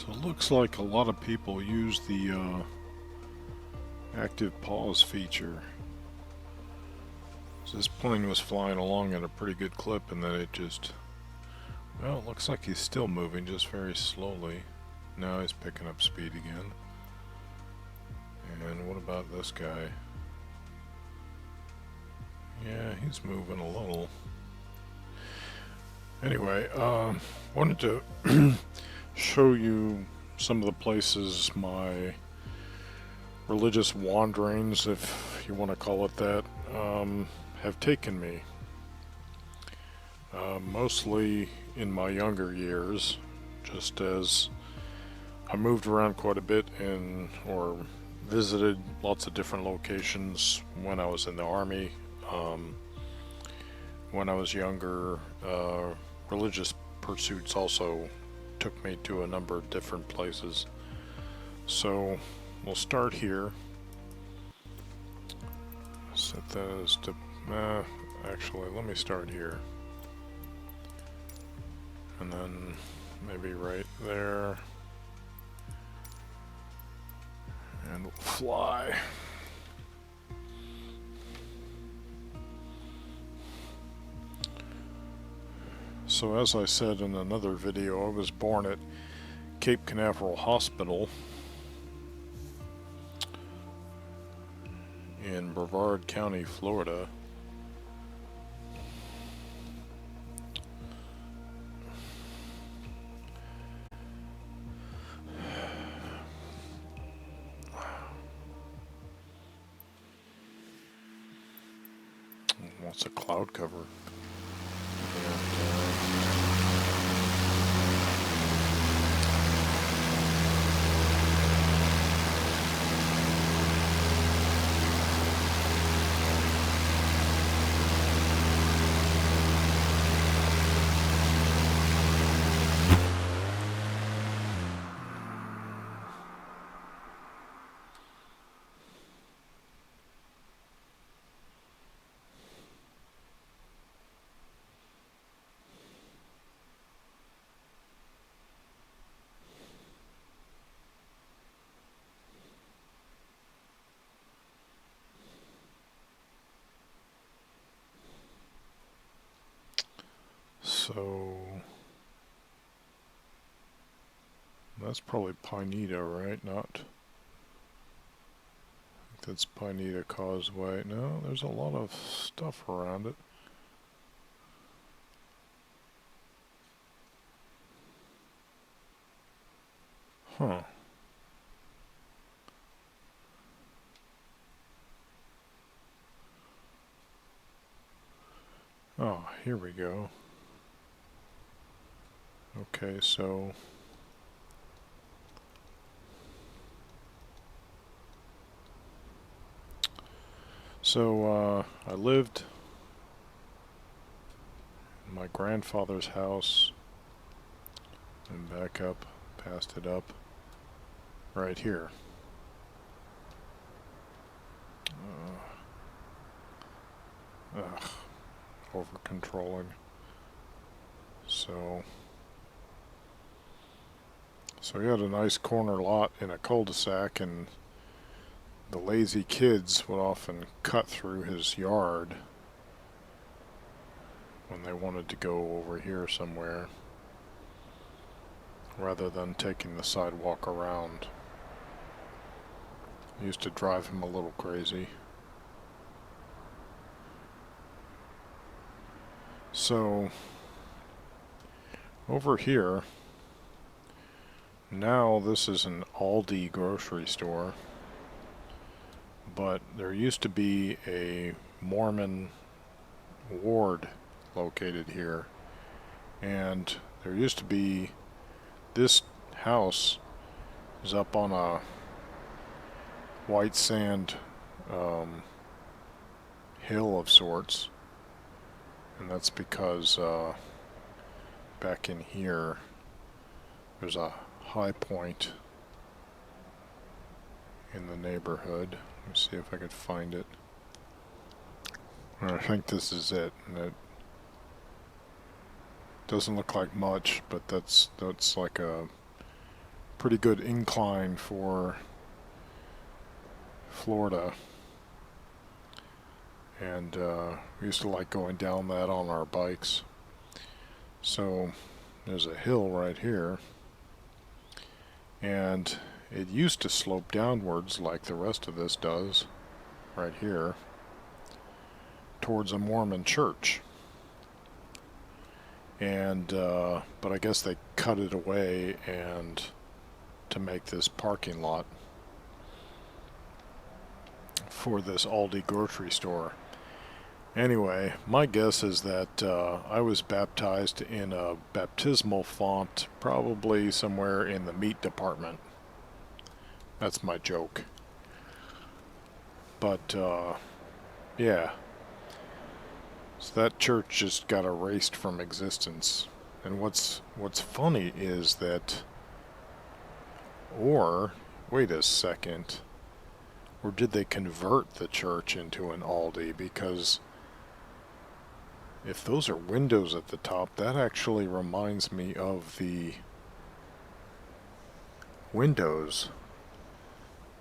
So it looks like a lot of people use the active pause feature. So this plane was flying along at a pretty good clip, and then it just, well, it looks like he's still moving, just very slowly. Now he's picking up speed again. And what about this guy? Yeah, he's moving a little. Anyway, wanted to show you some of the places my religious wanderings, if you want to call it that, have taken me. Mostly in my younger years, just as I moved around quite a bit or visited lots of different locations when I was in the Army. When I was younger, religious pursuits also took me to a number of different places. So we'll start here. Set that as to, actually, let me start here. And then maybe right there. And we'll fly. So as I said in another video, I was born at Cape Canaveral Hospital in Brevard County, Florida. What's a cloud cover? So that's probably Pineda, right? Not. I think that's Pineda Causeway. No, there's a lot of stuff around it. Huh. Oh, here we go. Okay, so I lived in my grandfather's house and back up, passed it up right here. Over controlling. So he had a nice corner lot in a cul-de-sac, and the lazy kids would often cut through his yard when they wanted to go over here somewhere, rather than taking the sidewalk around. It used to drive him a little crazy. So over here, now this is an Aldi grocery store, but there used to be a Mormon ward located here, and there used to be, this house is up on a white sand hill of sorts, and that's because back in here there's a high point in the neighborhood. Let me see if I could find it. I think this is it, and it doesn't look like much, but that's like a pretty good incline for Florida. And we used to like going down that on our bikes. So there's a hill right here. And it used to slope downwards like the rest of this does, right here, towards a Mormon church. And but I guess they cut it away and to make this parking lot for this Aldi grocery store. Anyway, my guess is that I was baptized in a baptismal font, probably somewhere in the meat department. That's my joke. But yeah. So that church just got erased from existence. And what's funny is that, or wait a second, or did they convert the church into an Aldi? Because if those are windows at the top, that actually reminds me of the windows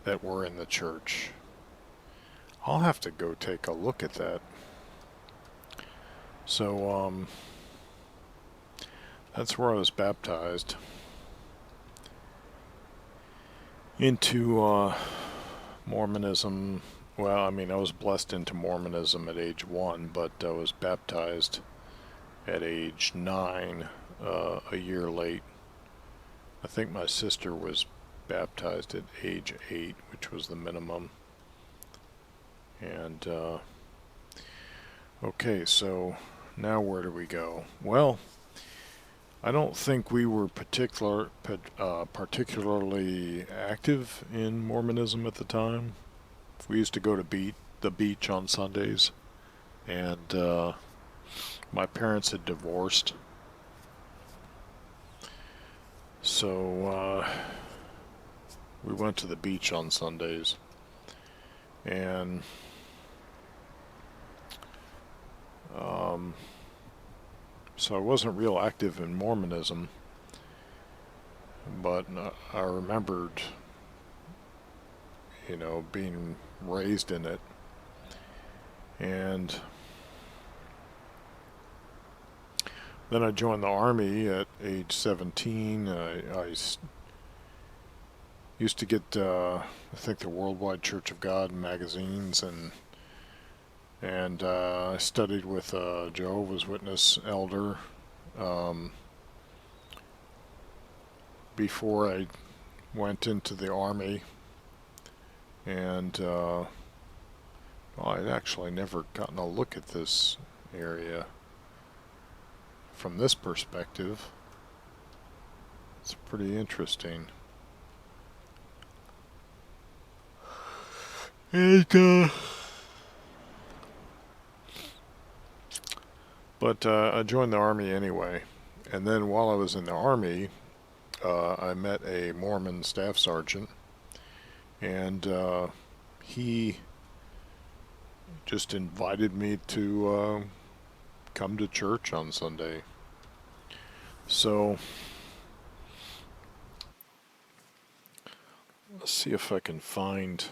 that were in the church. I'll have to go take a look at that. So, that's where I was baptized into Mormonism. Well, I mean, I was blessed into Mormonism at age 1, but I was baptized at age 9, a year late. I think my sister was baptized at age 8, which was the minimum. And, okay, so now where do we go? Well, I don't think we were particularly active in Mormonism at the time. We used to go to the beach on Sundays, and my parents had divorced. So we went to the beach on Sundays, and so I wasn't real active in Mormonism, but I remembered, being raised in it. And then I joined the Army at age 17. I used to get, I think, the Worldwide Church of God magazines, and I studied with a Jehovah's Witness elder before I went into the Army. And I'd actually never gotten a look at this area from this perspective. It's pretty interesting. And but I joined the Army anyway. And then while I was in the Army, I met a Mormon staff sergeant, and he just invited me to come to church on Sunday. So let's see if I can find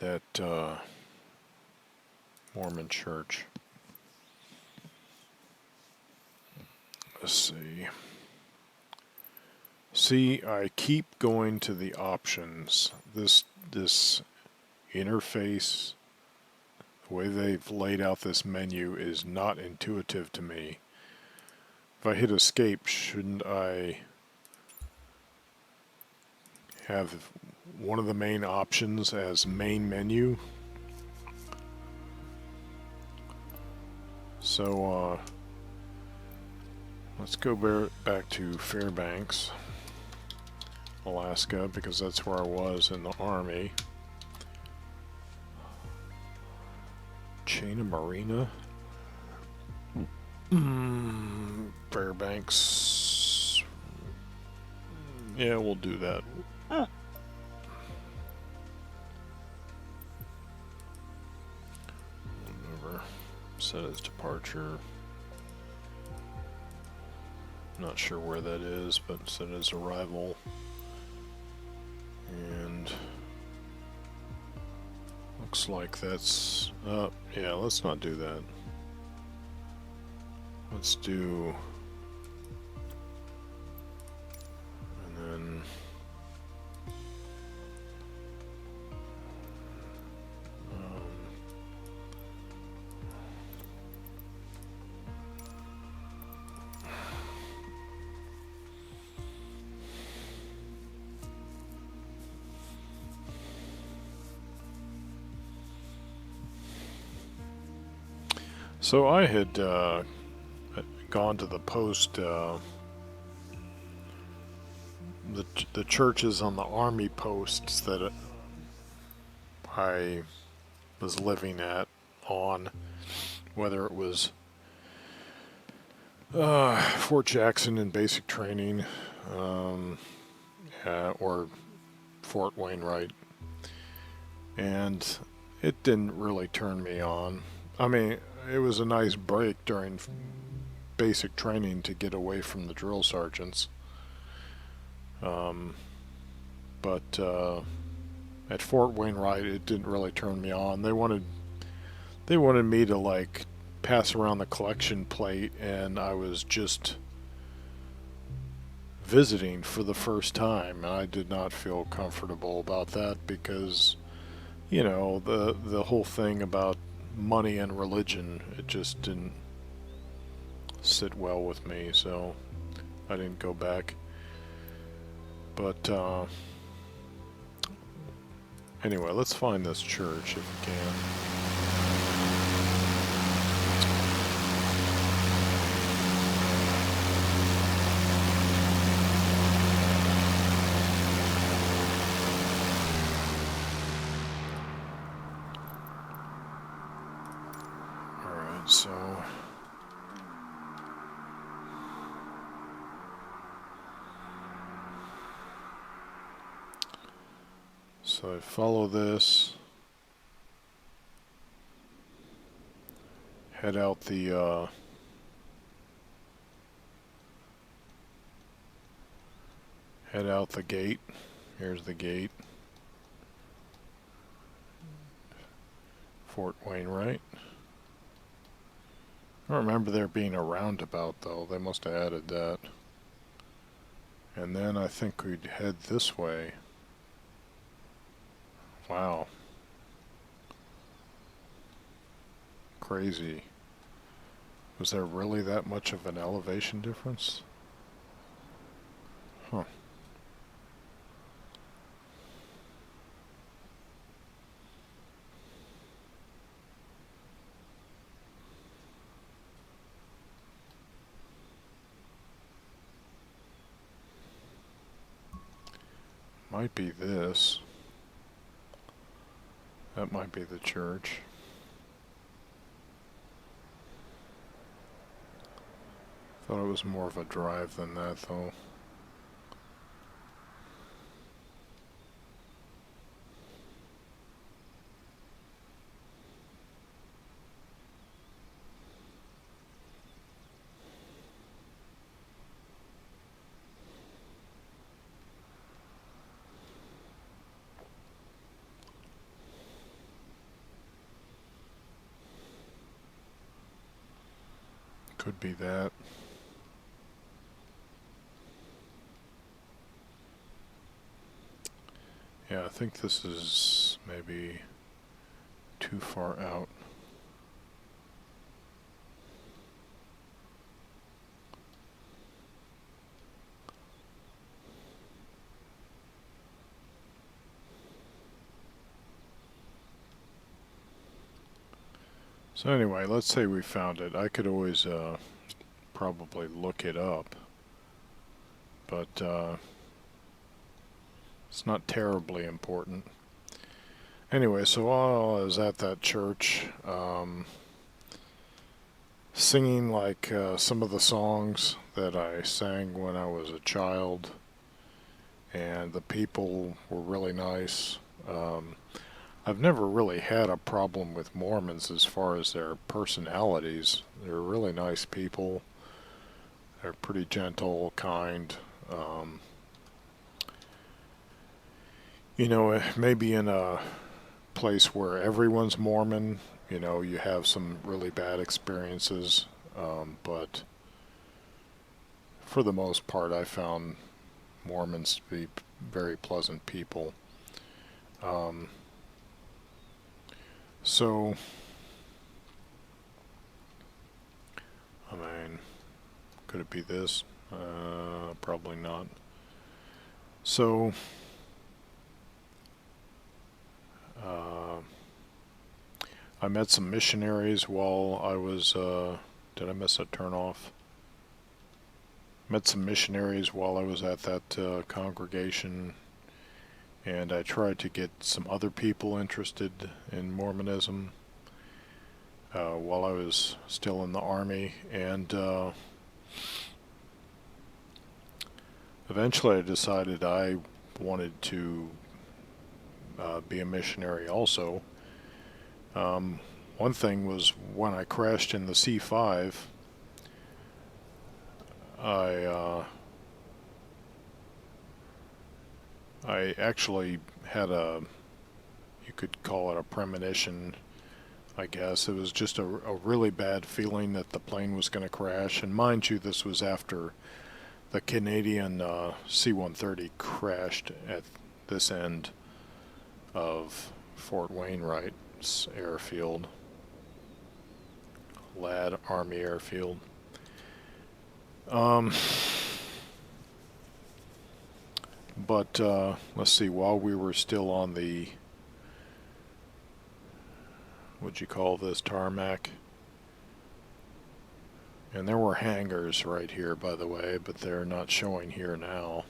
that Mormon church. Let's see. See, I keep going to the options. This interface, the way they've laid out this menu is not intuitive to me. If I hit escape, shouldn't I have one of the main options as main menu? So, let's go back to Fairbanks, Alaska, because that's where I was in the Army. Chain of Marina. Fairbanks. Yeah, we'll do that. Over. Set as departure. Not sure where that is, but it said his arrival. And looks like that's... yeah, let's not do that. Let's do... And then... So I had gone to the post, the churches on the army posts that I was living on, whether it was Fort Jackson in basic training, or Fort Wainwright, and it didn't really turn me on. I mean, it was a nice break during basic training to get away from the drill sergeants. But at Fort Wainwright, it didn't really turn me on. They wanted me to like pass around the collection plate, and I was just visiting for the first time. I did not feel comfortable about that because, you know, the whole thing about money and religion, it just didn't sit well with me, so I didn't go back. But anyway, let's find this church if we can. So I follow this, head out the gate. Here's the gate. Fort Wainwright. I don't remember there being a roundabout though. They must have added that. And then I think we'd head this way. Wow. Crazy. Was there really that much of an elevation difference? Huh. Might be this. That might be the church. Thought it was more of a drive than that, though. Could be that. Yeah, I think this is maybe too far out. So anyway, let's say we found it. I could always probably look it up, but it's not terribly important. Anyway, so while I was at that church, singing like some of the songs that I sang when I was a child, and the people were really nice. I've never really had a problem with Mormons as far as their personalities. They're really nice people. They're pretty gentle, kind. Maybe in a place where everyone's Mormon, you have some really bad experiences, but for the most part, I found Mormons to be very pleasant people. So, I mean, could it be this? Probably not. So, I met some missionaries while I was, did I miss a turn off? Met some missionaries while I was at that congregation, and I tried to get some other people interested in Mormonism while I was still in the Army, and eventually I decided I wanted to be a missionary also. One thing was when I crashed in the C5, I actually had you could call it a premonition, I guess. It was just a really bad feeling that the plane was going to crash. And mind you, this was after the Canadian C-130 crashed at this end of Fort Wainwright's airfield, Ladd Army Airfield. But let's see, while we were still on the, what'd you call this, tarmac, and there were hangars right here, by the way, but they're not showing here now.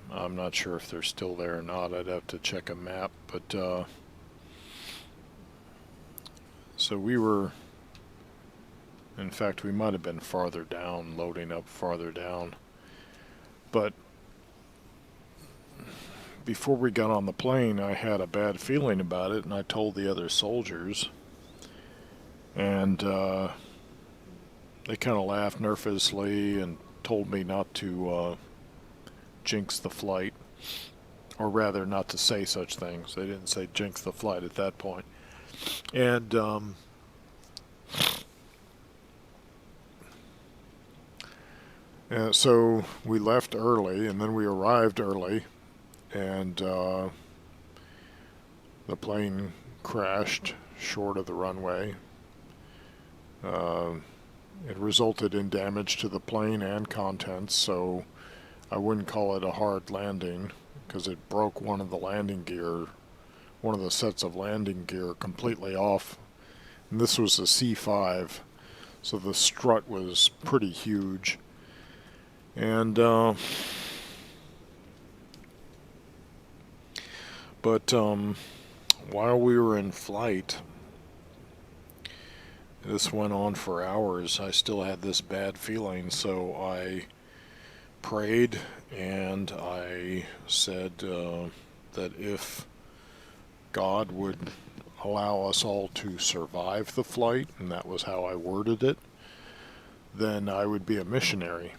I'm not sure if they're still there or not. I'd have to check a map, but so we were, in fact, we might have been farther down, loading up farther down. But before we got on the plane, I had a bad feeling about it, and I told the other soldiers, and they kind of laughed nervously and told me not to jinx the flight, or rather not to say such things. They didn't say jinx the flight at that point. And so we left early, and then we arrived early, and the plane crashed short of the runway. It resulted in damage to the plane and contents, so I wouldn't call it a hard landing, because it broke one of the sets of landing gear completely off. And this was a C5, so the strut was pretty huge. And but while we were in flight, this went on for hours. I still had this bad feeling, so I prayed and I said that if God would allow us all to survive the flight, and that was how I worded it, then I would be a missionary.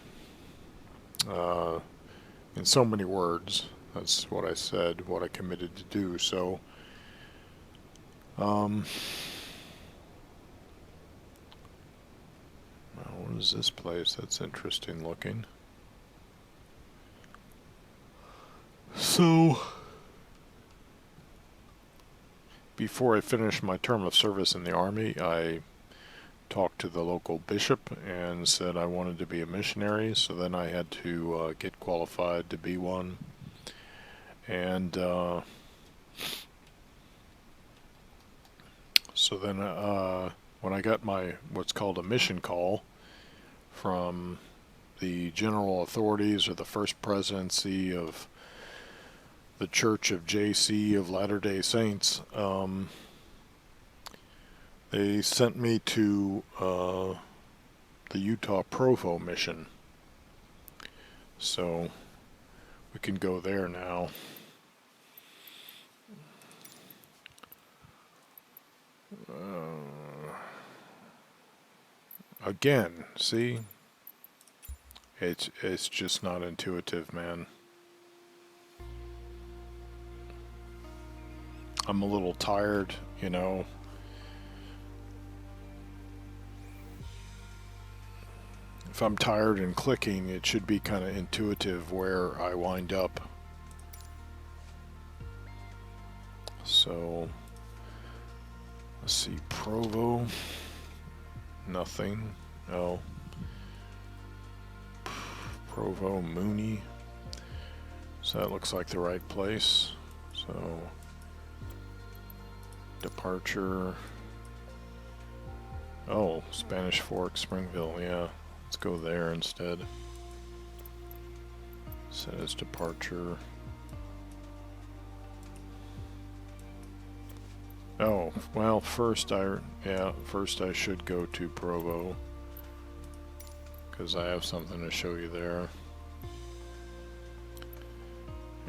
In so many words, that's what I said, what I committed to do. So, well, what is this place? That's interesting looking. So, before I finished my term of service in the Army, I talked to the local bishop and said I wanted to be a missionary, so then I had to get qualified to be one. And so then when I got my what's called a mission call from the general authorities or the first presidency of the Church of J.C. of Latter-day Saints, they sent me to the Utah Provo mission. So we can go there now. Again, see? It's just not intuitive, man. I'm a little tired, you know. If I'm tired and clicking, it should be kind of intuitive where I wind up. So, let's see, Provo, nothing. Oh, Provo, Mooney. So that looks like the right place. So, departure. Oh, Spanish Fork, Springville, yeah. Let's go there instead. Set as departure. Oh, well, first I should go to Provo, because I have something to show you there.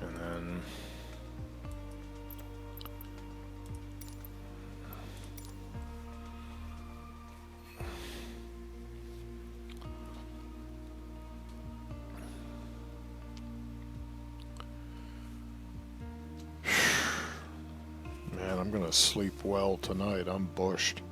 And then man, I'm gonna sleep well tonight. I'm bushed.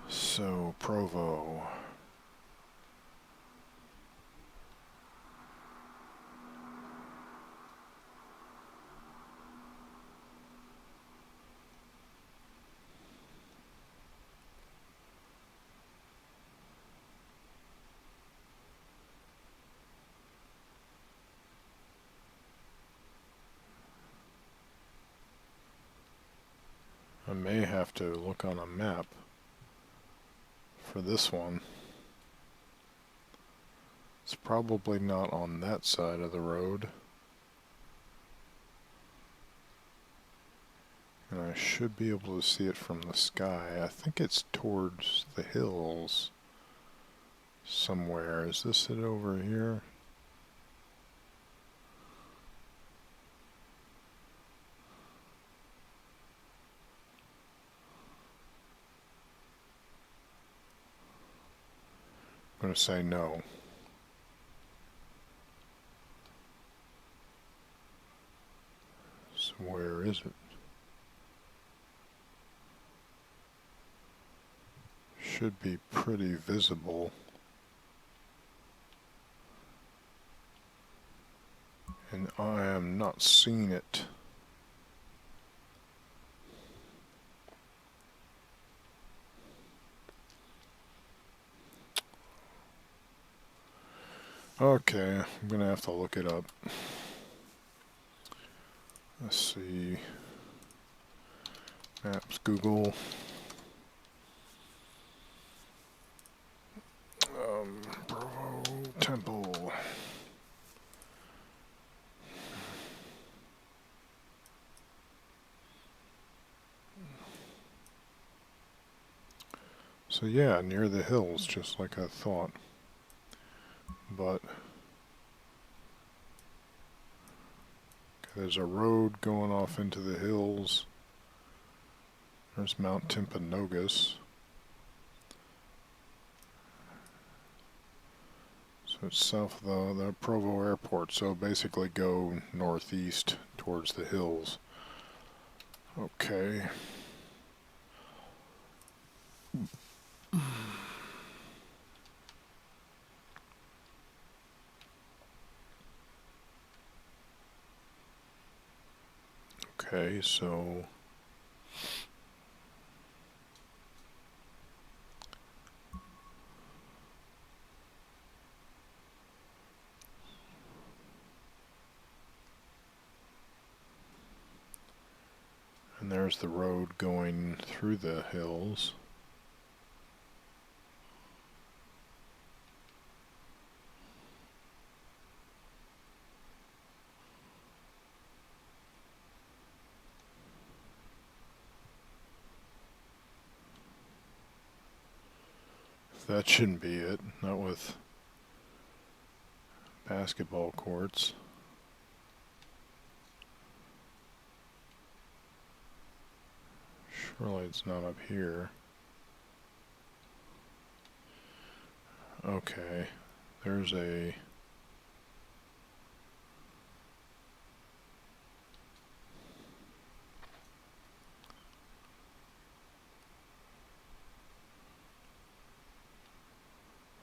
So, Provo. I may have to look on a map for this one. It's probably not on that side of the road. And I should be able to see it from the sky. I think it's towards the hills somewhere. Is this it over here? I'm going to say no. So where is it? Should be pretty visible. And I am not seeing it. Okay, I'm gonna have to look it up. Let's see. Maps, Google. Provo Temple. So yeah, near the hills, just like I thought. But there's a road going off into the hills. There's Mount Timpanogos. So it's south of the Provo airport. So basically go northeast towards the hills. Okay. Okay, so there's the road going through the hills. That shouldn't be it, not with basketball courts. Surely it's not up here. Okay, there's a...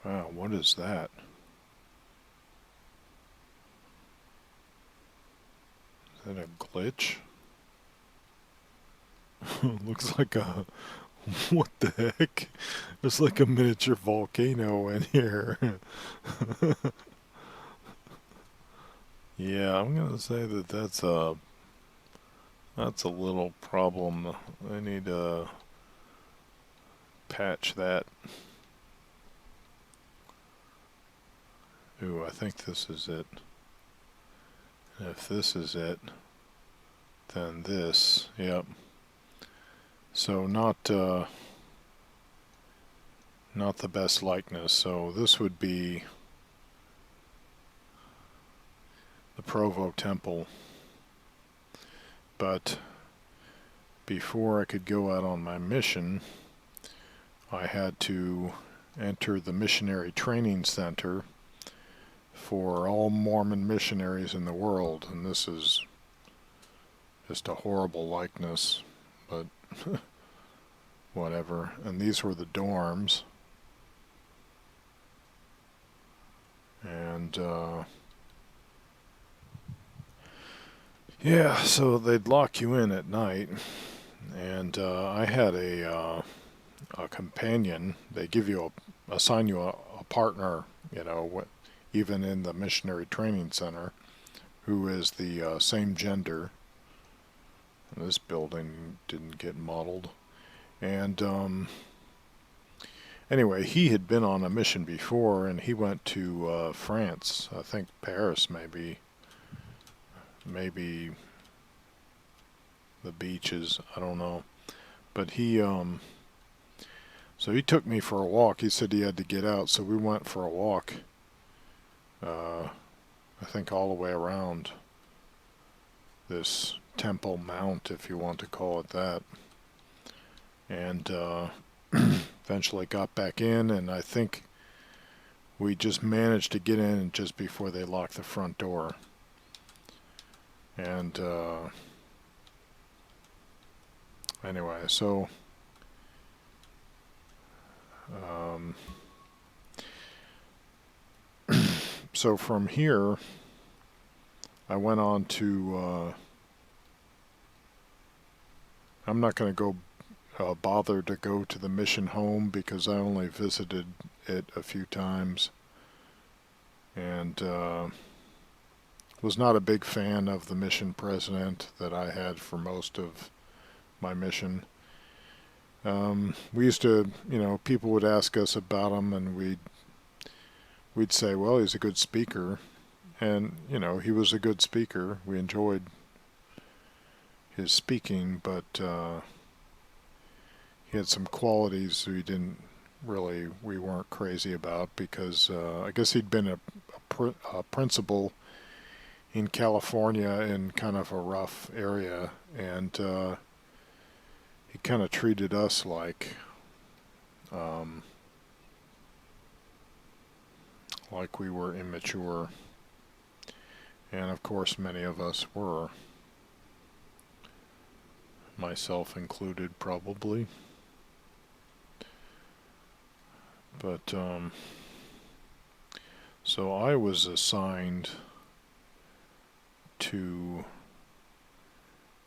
Wow, what is that? Is that a glitch? Looks like a... What the heck? There's like a miniature volcano in here. Yeah, I'm gonna say that that's a little problem. I need to patch that. Ooh, I think this is it. And if this is it, then this, yep. So not the best likeness. So this would be the Provo temple. But before I could go out on my mission, I had to enter the Missionary Training Center for all Mormon missionaries in the world, and this is just a horrible likeness, but whatever. And these were the dorms, and yeah, so they'd lock you in at night, and I had a companion. They give you assign you a partner, you know, even in the Missionary Training Center, who is the same gender. This building didn't get modeled. And anyway, he had been on a mission before, and he went to France, I think Paris, maybe the beaches, I don't know. But he so he took me for a walk. He said he had to get out, so we went for a walk. I think all the way around this Temple Mount, if you want to call it that. And eventually got back in, and I think we just managed to get in just before they locked the front door. And anyway, so so from here I went on to I'm not going to go bother to go to the mission home because I only visited it a few times, and was not a big fan of the mission president that I had for most of my mission. We used to, you know, people would ask us about him, and we'd say, well, he's a good speaker, and you know, he was a good speaker. We enjoyed his speaking, but he had some qualities we weren't crazy about, because I guess he'd been a principal in California in kind of a rough area, and he kind of treated us like we were immature, and of course many of us were, myself included probably. But so I was assigned to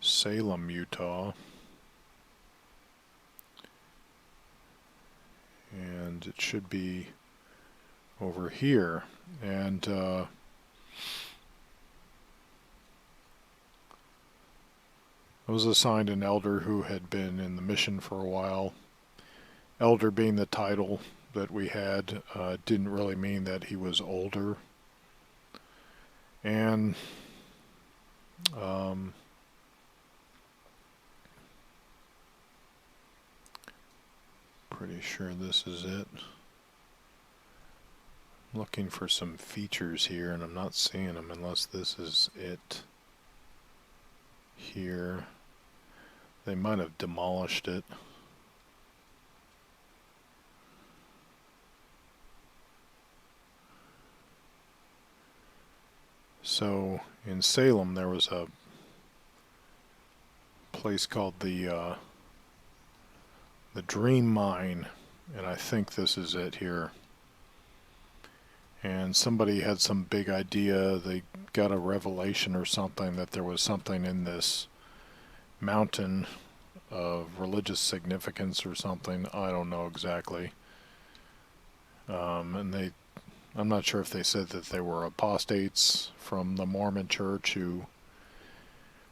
Salem, Utah, and it should be over here. And I was assigned an elder who had been in the mission for a while. Elder being the title that we had, didn't really mean that he was older. And pretty sure this is it. I'm looking for some features here and I'm not seeing them unless this is it here. They might have demolished it. So in Salem there was a place called the Dream Mine, and I think this is it here. And somebody had some big idea, they got a revelation or something that there was something in this mountain of religious significance or something. I don't know exactly. And I'm not sure if they said that they were apostates from the Mormon church who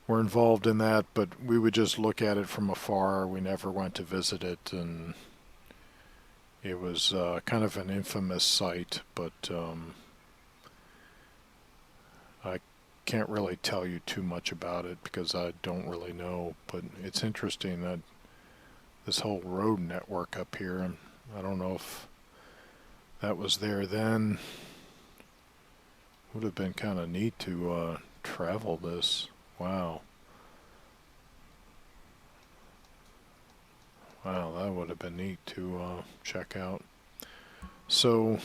were involved in that, but we would just look at it from afar. We never went to visit it, and it was kind of an infamous site, but I can't really tell you too much about it because I don't really know, but it's interesting that this whole road network up here, I don't know if that was there then. Would have been kind of neat to travel this. Wow. Wow, that would have been neat to check out. So,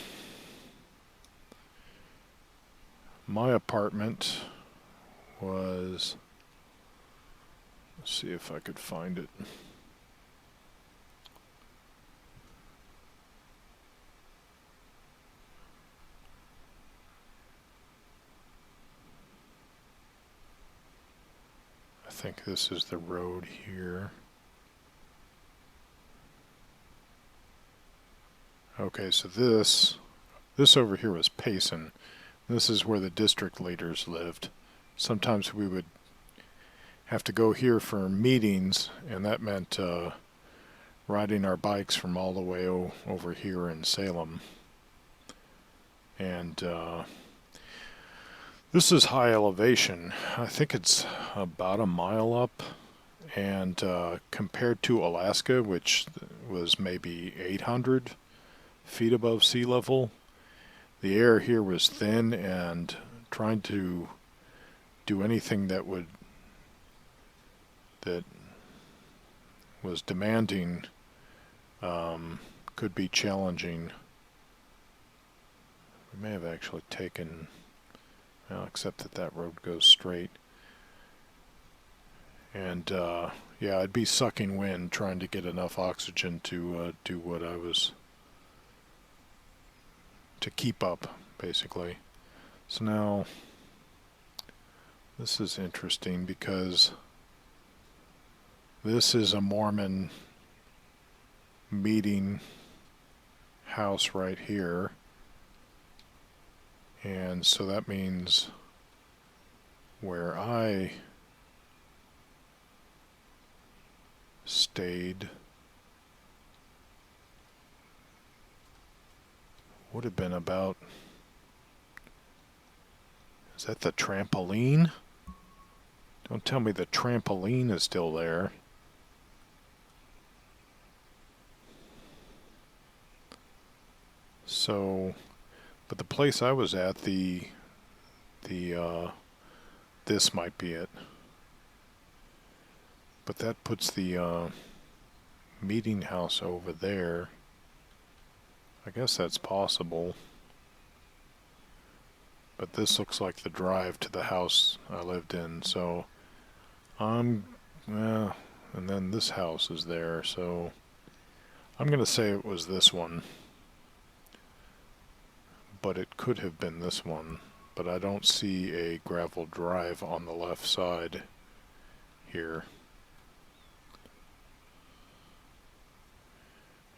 my apartment was, let's see if I could find it. I think this is the road here. Okay, so this over here was Payson. This is where the district leaders lived. Sometimes we would have to go here for meetings, and that meant riding our bikes from all the way over here in Salem. And this is high elevation. I think it's about a mile up, and compared to Alaska, which was maybe 800 feet above sea level, the air here was thin, and trying to do anything that was demanding could be challenging. We may have actually taken, well, except that road goes straight. And yeah, I'd be sucking wind trying to get enough oxygen to do what I was, to keep up, basically. So now, this is interesting because this is a Mormon meeting house right here. And so that means where I stayed would have been about, is that the trampoline? Don't tell me the trampoline is still there. So, but the place I was at, this might be it. But that puts the meeting house over there. I guess that's possible. But this looks like the drive to the house I lived in, so and then this house is there, so I'm going to say it was this one. But it could have been this one. But I don't see a gravel drive on the left side here.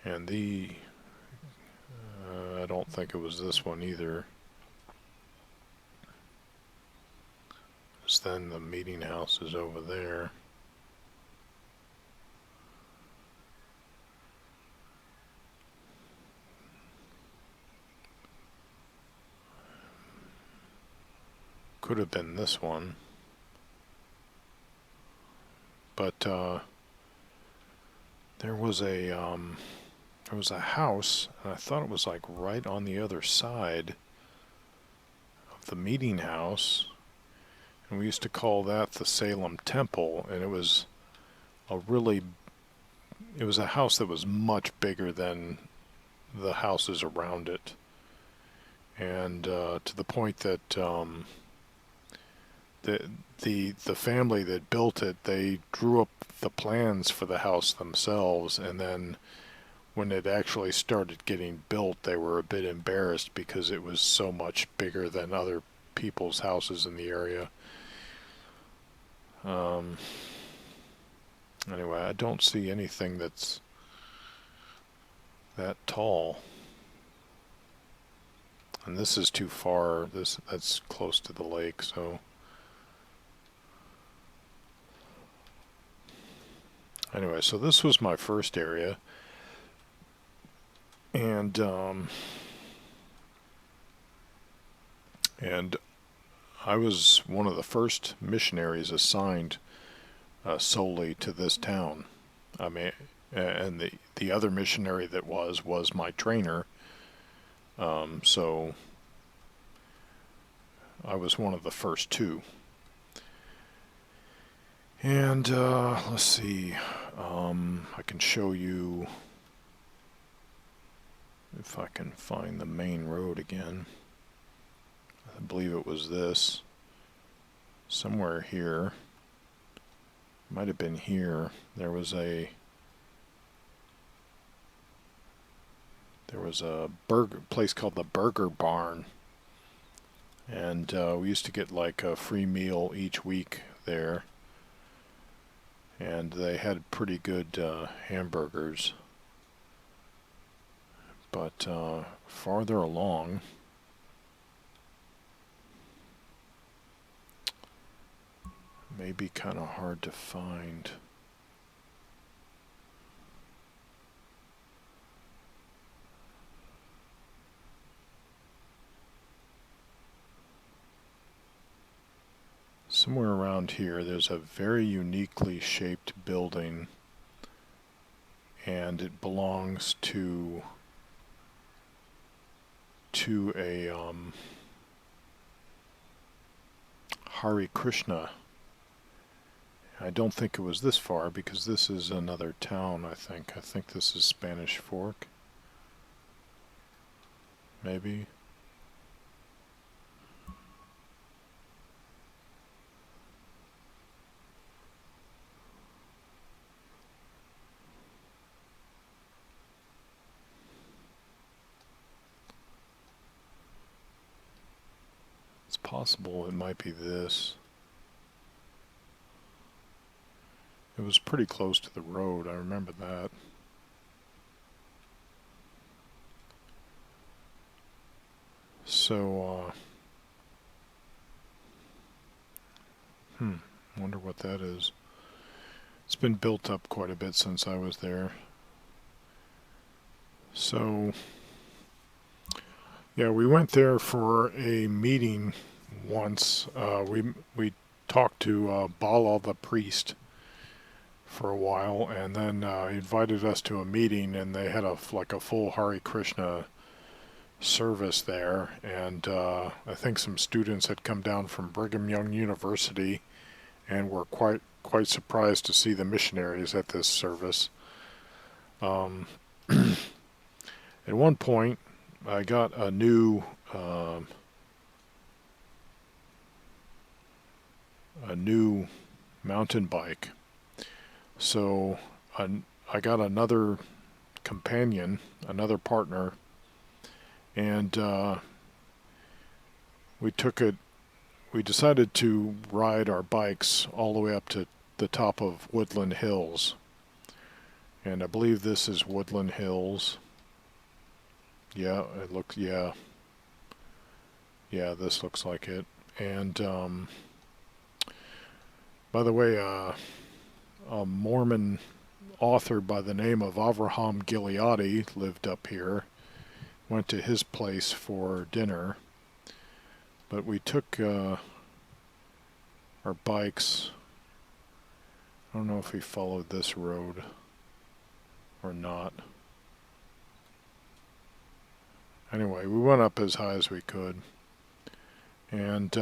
And I don't think it was this one either. Because then the meeting house is over there. Could have been this one. But there was a house, and I thought it was like right on the other side of the meeting house, and we used to call that the Salem Temple, and it was a house that was much bigger than the houses around it, and to the point that the family that built it, they drew up the plans for the house themselves, and then when it actually started getting built, they were a bit embarrassed because it was so much bigger than other people's houses in the area. Anyway, I don't see anything that's that tall. And this is too far. That's close to the lake, so anyway, so this was my first area. And I was one of the first missionaries assigned solely to this town. I mean, and the other missionary that was my trainer. So I was one of the first two. And let's see, I can show you if I can find the main road again. I believe it was this. Somewhere here. Might have been here. There was a burger place called the Burger Barn. And we used to get like a free meal each week there. And they had pretty good hamburgers. But farther along, may be kind of hard to find. Somewhere around here, there's a very uniquely shaped building, and it belongs to a Hare Krishna. I don't think it was this far because this is another town, I think. I think this is Spanish Fork. Maybe. It's possible it might be this. It was pretty close to the road, I remember that. So, wonder what that is. It's been built up quite a bit since I was there. So, yeah, we went there for a meeting once. We talked to Bala the priest for a while, and then he invited us to a meeting, and they had a full Hare Krishna service there, and I think some students had come down from Brigham Young University and were quite surprised to see the missionaries at this service. At one point, I got a new mountain bike. So I got another companion, another partner, and we decided to ride our bikes all the way up to the top of Woodland Hills. And I believe this is Woodland Hills. Yeah, it looks, yeah, this looks like it. And by the way, a Mormon author by the name of Avraham Gileadi lived up here. Went to his place for dinner. But we took our bikes. I don't know if we followed this road or not. Anyway, we went up as high as we could, and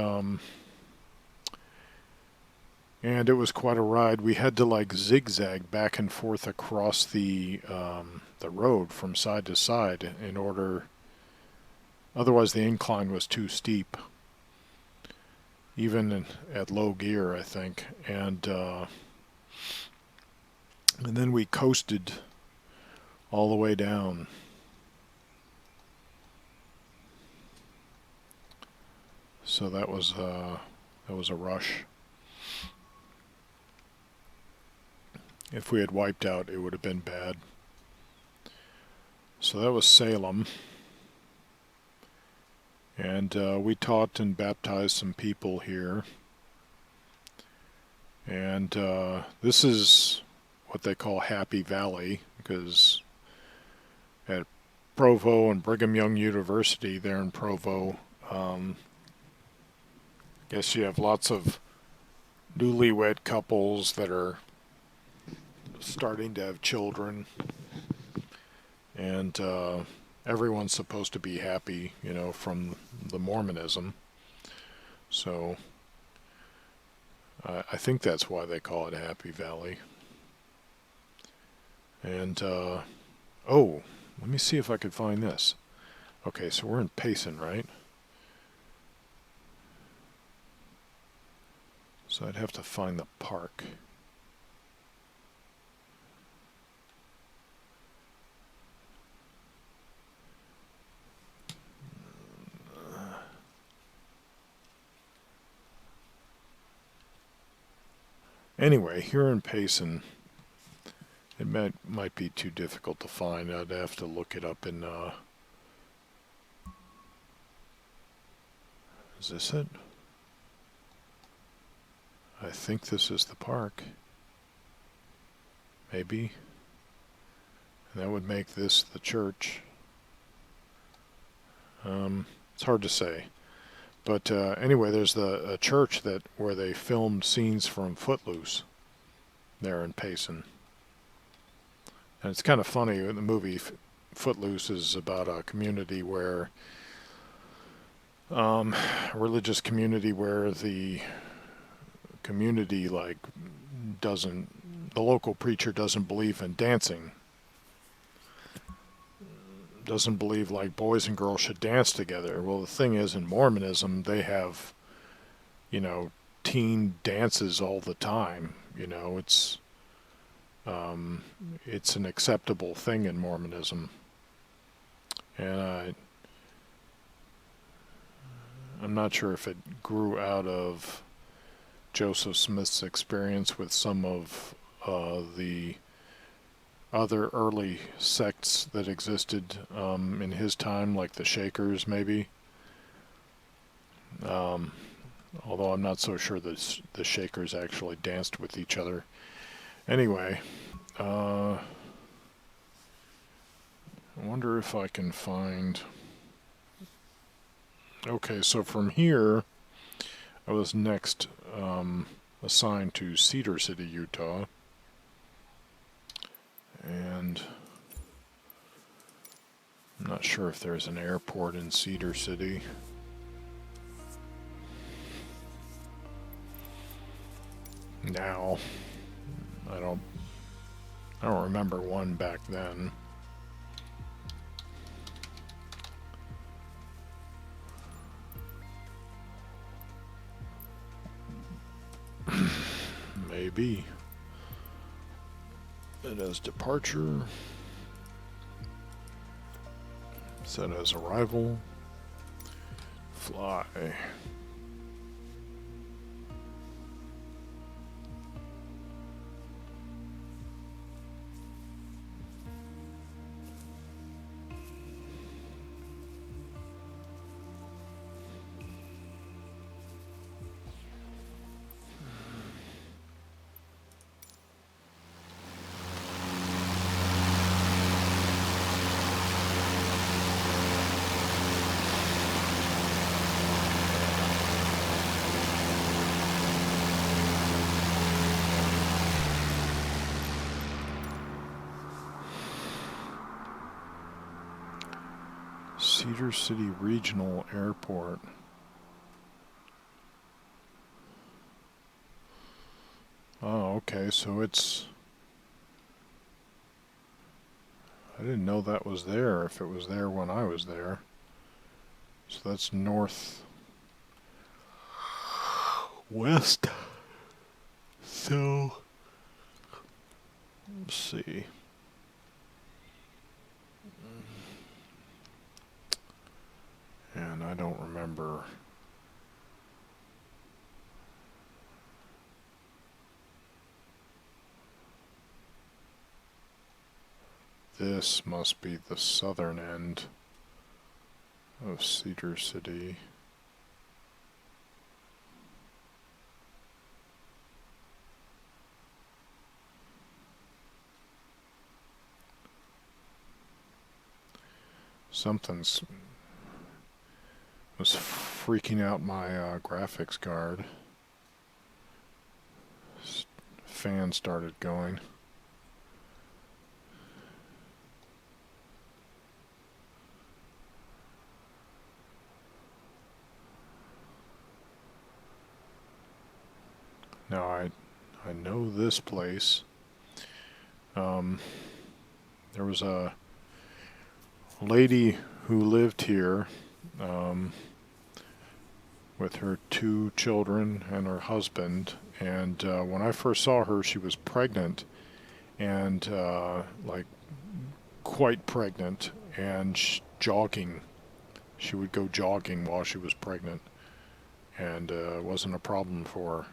it was quite a ride. We had to like zigzag back and forth across the road from side to side in order. Otherwise, the incline was too steep, even at low gear, I think. And then we coasted all the way down. So that was a rush. If we had wiped out, it would have been bad. So that was Salem. And we taught and baptized some people here. And this is what they call Happy Valley, because at Provo and Brigham Young University there in Provo, guess you have lots of newlywed couples that are starting to have children, and everyone's supposed to be happy, you know, from the Mormonism. So I think that's why they call it Happy Valley. And oh, let me see if I could find this. Okay, so we're in Payson, right? So I'd have to find the park. Anyway, here in Payson, it might be too difficult to find. I'd have to look it up in, is this it? I think this is the park. Maybe. And that would make this the church. It's hard to say. But anyway, there's a church where they filmed scenes from Footloose there in Payson. And it's kind of funny, the movie Footloose is about a community where, a religious community where the community the local preacher doesn't believe in dancing. Doesn't believe like boys and girls should dance together. Well, the thing is, in Mormonism, they have, you know, teen dances all the time. You know, it's an acceptable thing in Mormonism. And I'm not sure if it grew out of Joseph Smith's experience with some of the other early sects that existed in his time, like the Shakers, maybe. Although I'm not so sure that the Shakers actually danced with each other. Anyway, I wonder if I can find... Okay, so from here, I was next assigned to Cedar City, Utah. And I'm not sure if there's an airport in Cedar City. Now, I don't remember one back then. Maybe. It has departure. Set as arrival. Fly. Cedar City Regional Airport. Oh, okay, so it's... I didn't know that was there, if it was there when I was there. So that's north... west. So... let's see. And I don't remember... This must be the southern end of Cedar City. Something's was freaking out my graphics card. Fan started going. Now I know this place. There was a lady who lived here with her 2 children and her husband, and when I first saw her, she was pregnant, and like quite pregnant, and jogging. She would go jogging while she was pregnant, and it wasn't a problem for her.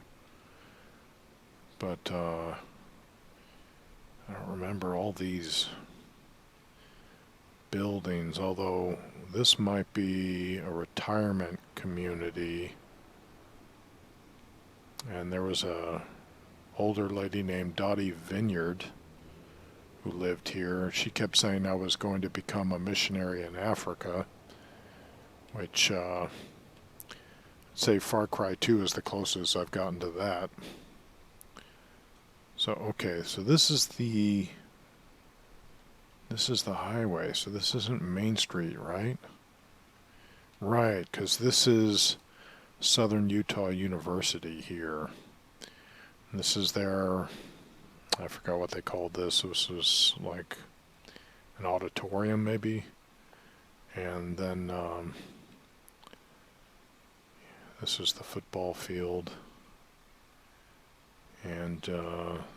But I don't remember all these buildings, although this might be a retirement community. And there was a older lady named Dottie Vineyard who lived here. She kept saying I was going to become a missionary in Africa, which I'd say Far Cry 2 is the closest I've gotten to that. So okay, so this is the highway, so this isn't Main Street, right? Right, because this is Southern Utah University here. And this is their, I forgot what they called this. This was like an auditorium maybe. And then this is the football field. And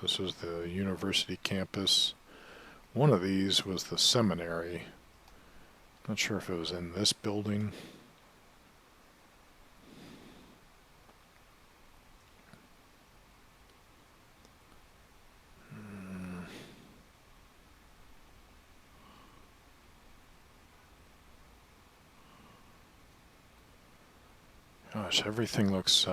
this is the university campus. One of these was the seminary. Not sure if it was in this building. Gosh, everything looks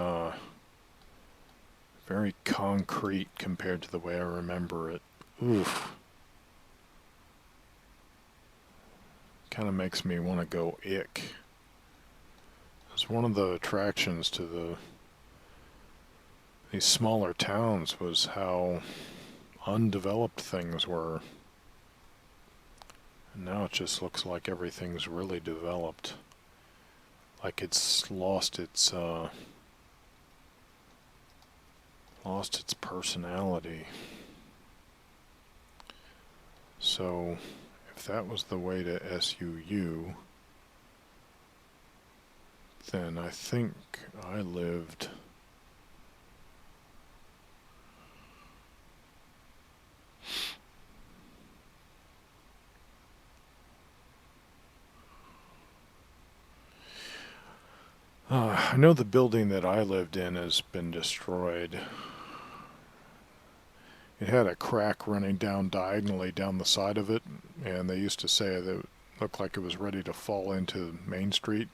very concrete compared to the way I remember it. Oof. Kind of makes me want to go ick. It's one of the attractions to these smaller towns was how undeveloped things were. And now it just looks like everything's really developed. Like it's lost its personality. So if that was the way to SUU, then I think I lived I know the building that I lived in has been destroyed. It had a crack running down diagonally down the side of it, and they used to say that it looked like it was ready to fall into Main Street.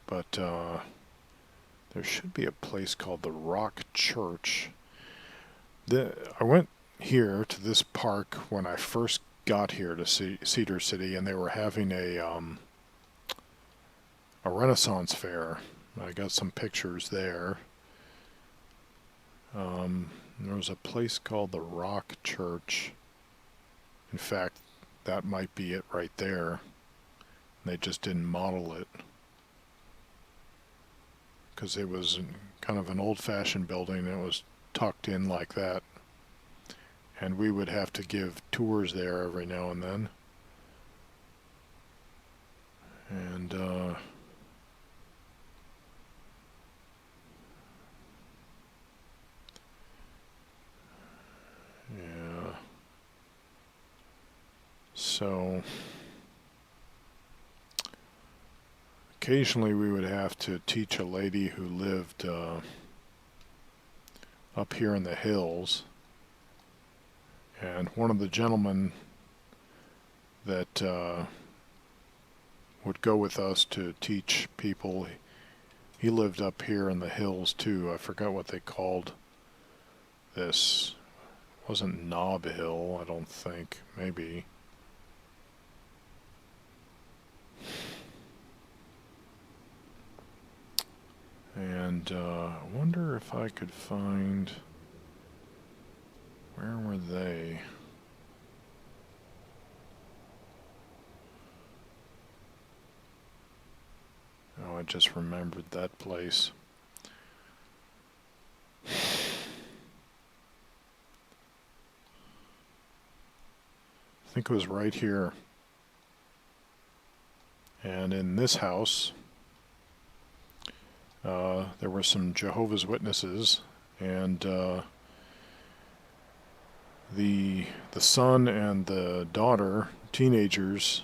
But there should be a place called the Rock Church. I went here to this park when I first got here to Cedar City, and they were having a Renaissance fair. I got some pictures there. There was a place called the Rock Church. In fact, that might be it right there. They just didn't model it because it was kind of an old-fashioned building. It was tucked in like that, and we would have to give tours there every now and then. And yeah, so occasionally we would have to teach a lady who lived up here in the hills, and one of the gentlemen that would go with us to teach people, he lived up here in the hills too. I forgot what they called this. It wasn't Knob Hill, I don't think. Maybe. And I wonder if I could find... Where were they? Oh, I just remembered that place. I think it was right here. And in this house, there were some Jehovah's Witnesses, and the son and the daughter, teenagers,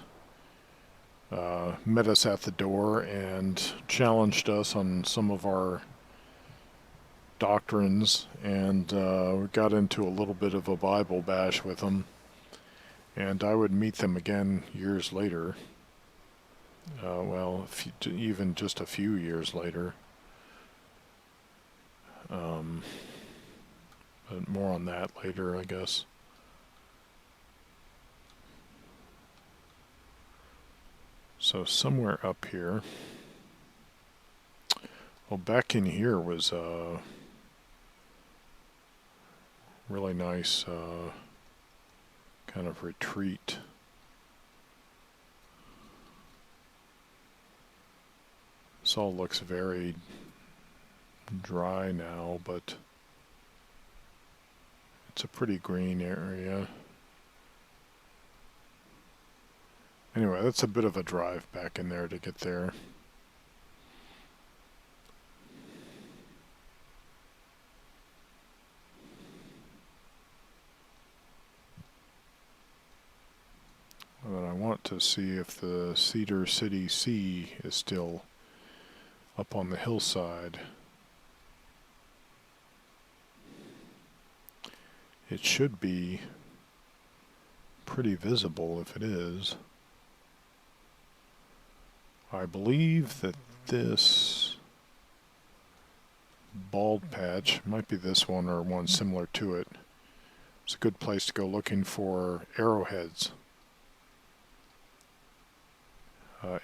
met us at the door and challenged us on some of our doctrines, and we got into a little bit of a Bible bash with them. And I would meet them again years later. Well, even just a few years later. But more on that later, I guess. So somewhere up here. Well, back in here was a really nice kind of retreat. This all looks very dry now, but it's a pretty green area. Anyway, that's a bit of a drive back in there to get there. But I want to see if the Cedar City Sea is still up on the hillside. It should be pretty visible if it is. I believe that this bald patch, might be this one or one similar to it, it's a good place to go looking for arrowheads.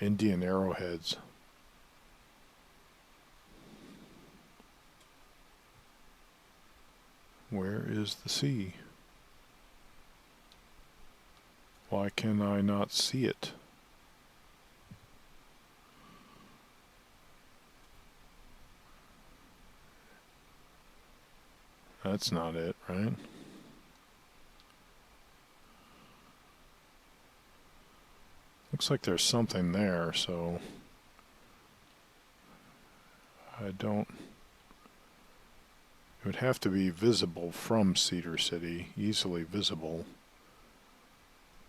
Indian arrowheads. Where is the sea? Why can I not see it? That's not it, right? Looks like there's something there, so I don't... It would have to be visible from Cedar City, easily visible,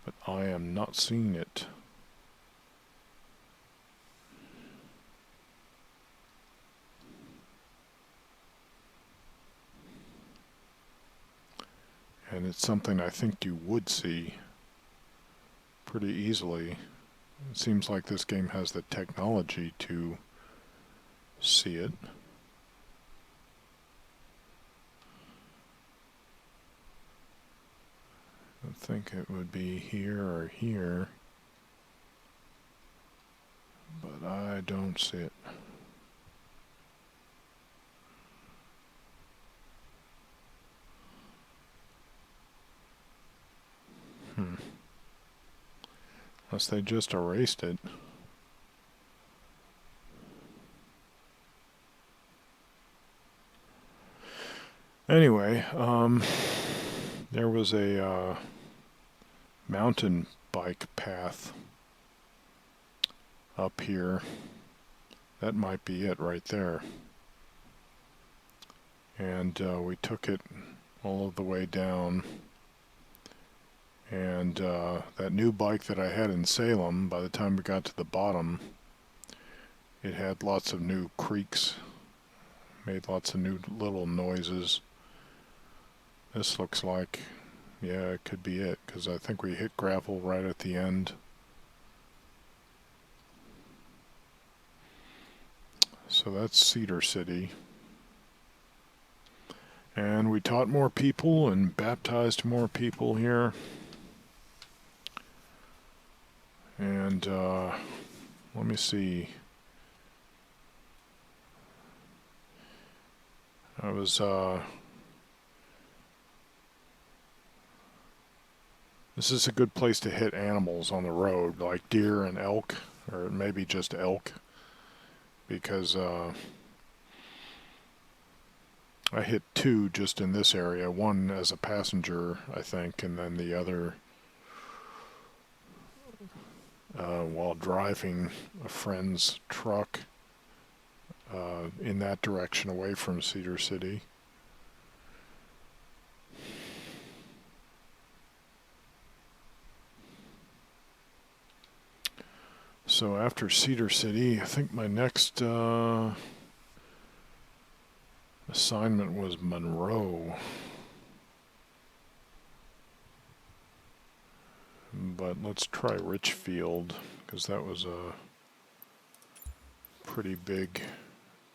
but I am not seeing it. And it's something I think you would see pretty easily. It seems like this game has the technology to see it. I think it would be here or here, but I don't see it. Unless they just erased it. Anyway, there was a mountain bike path up here. That might be it right there. And we took it all of the way down. And that new bike that I had in Salem, by the time we got to the bottom, it had lots of new creaks, made lots of new little noises. This looks like, yeah, it could be it, because I think we hit gravel right at the end. So that's Cedar City. And we taught more people and baptized more people here. And let me see. I was this is a good place to hit animals on the road, like deer and elk, or maybe just elk, because I hit two just in this area, one as a passenger, I think, and then the other while driving a friend's truck in that direction away from Cedar City. So after Cedar City, I think my next assignment was Monroe. But let's try Richfield, because that was a pretty big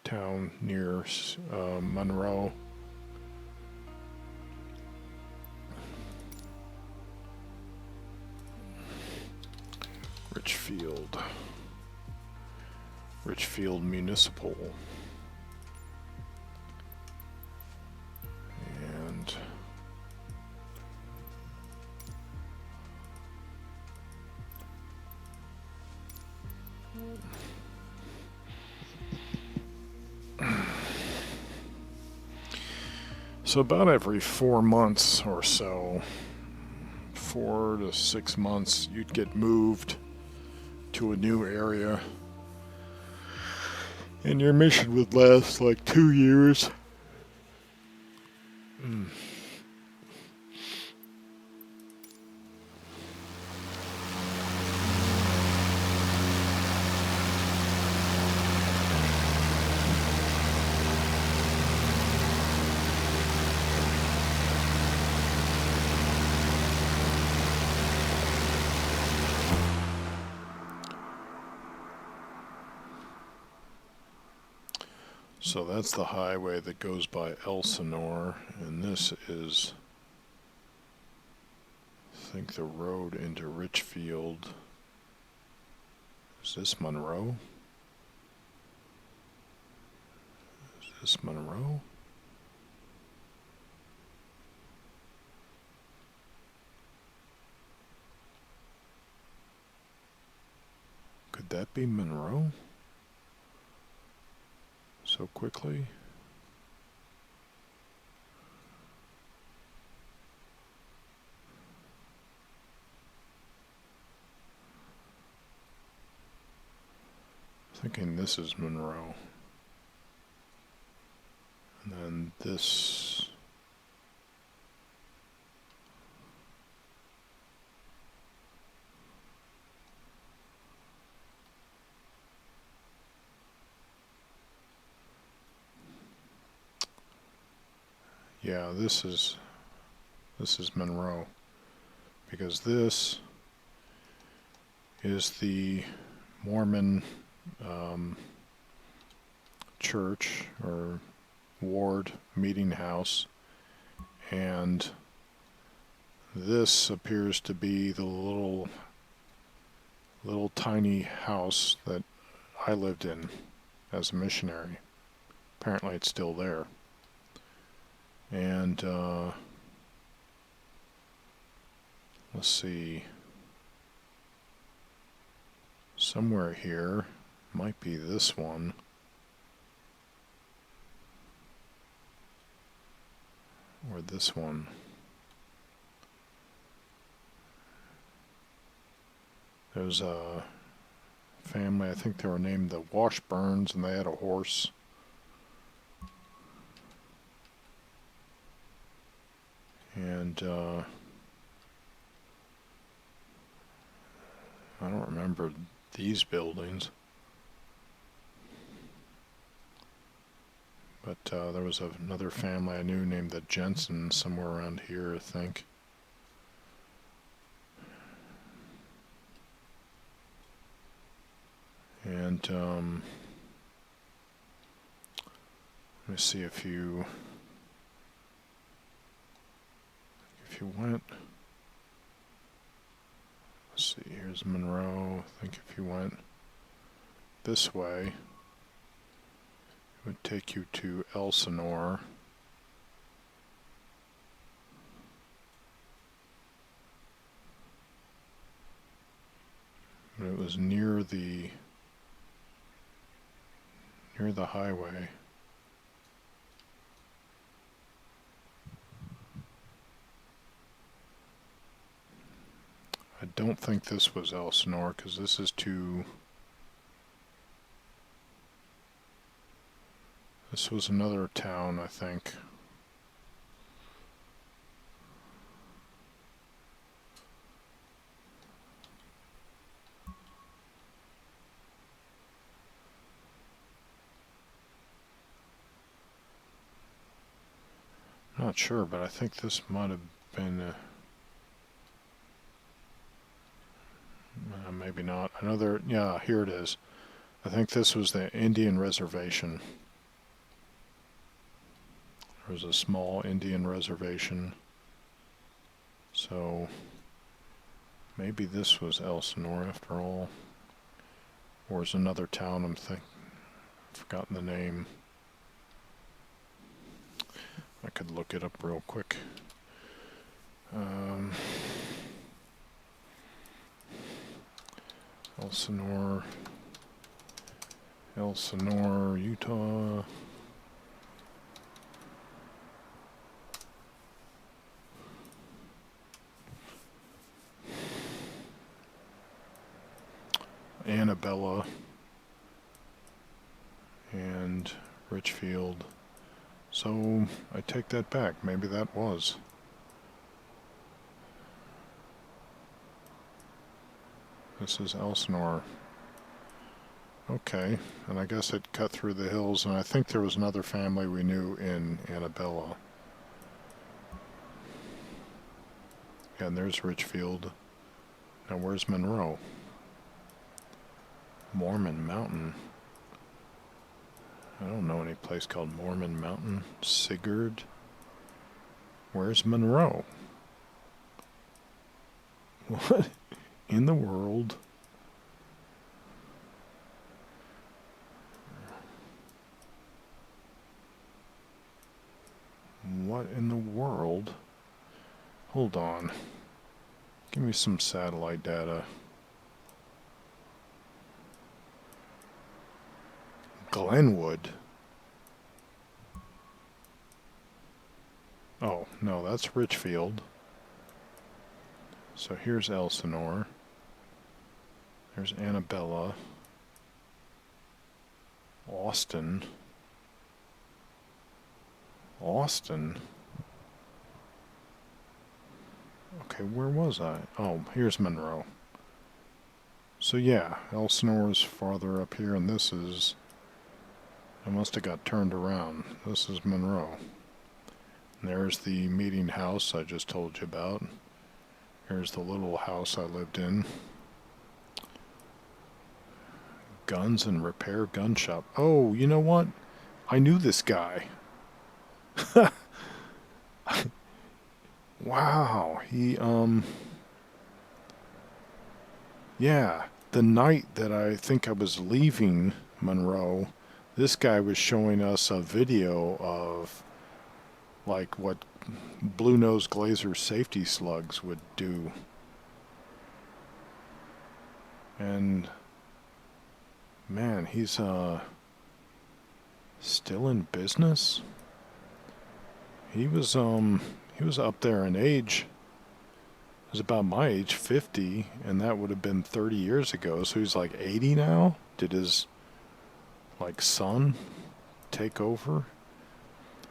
town near Monroe. Richfield Municipal. And so about every 4 months or so, 4 to 6 months, you'd get moved to a new area. And your mission would last like 2 years. So that's the highway that goes by Elsinore, and this is, I think, the road into Richfield. Is this Monroe? Is this Monroe? Could that be Monroe? So quickly? Thinking this is Monroe. And then this. Yeah, this is Monroe, because this is the Mormon church or ward meeting house, and this appears to be the little tiny house that I lived in as a missionary. Apparently it's still there. And let's see, somewhere here might be this one. or this one. There was a family, I think they were named the Washburns, and they had a horse. And I don't remember these buildings. But there was another family I knew named the Jensen somewhere around here, I think. And let me see if you went. Let's see. Here's Monroe. I think if you went this way, it would take you to Elsinore. But it was near the highway. I don't think this was Elsinore, because this is this was another town, I think. Not sure, but I think this might have been maybe not. Another, yeah, here it is. I think this was the Indian reservation. There was a small Indian reservation. So maybe this was Elsinore after all. Or is another town, I've forgotten the name. I could look it up real quick. Elsinore, Utah. Annabella and Richfield. So I take that back. Maybe that was. This is Elsinore. Okay, and I guess it cut through the hills, and I think there was another family we knew in Annabella. Yeah, and there's Richfield. Now where's Monroe? Mormon Mountain. I don't know any place called Mormon Mountain. Sigurd. Where's Monroe? What in the world? What in the world? Hold on. Give me some satellite data. Glenwood. Oh, no, that's Richfield. So here's Elsinore. There's Annabella. Austin. Okay, where was I? Oh, here's Monroe. So yeah, Elsinore is farther up here, and this is... I must have got turned around. This is Monroe. And there's the meeting house I just told you about. Here's the little house I lived in. Guns and repair gun shop. Oh, you know what? I knew this guy. Wow, yeah, the night that I think I was leaving Monroe, this guy was showing us a video of, like, what blue-nosed glazer safety slugs would do. And, man, he's, still in business? he was up there in age. He was about my age, 50, and that would have been 30 years ago. So he's like 80 now. Did his like son take over?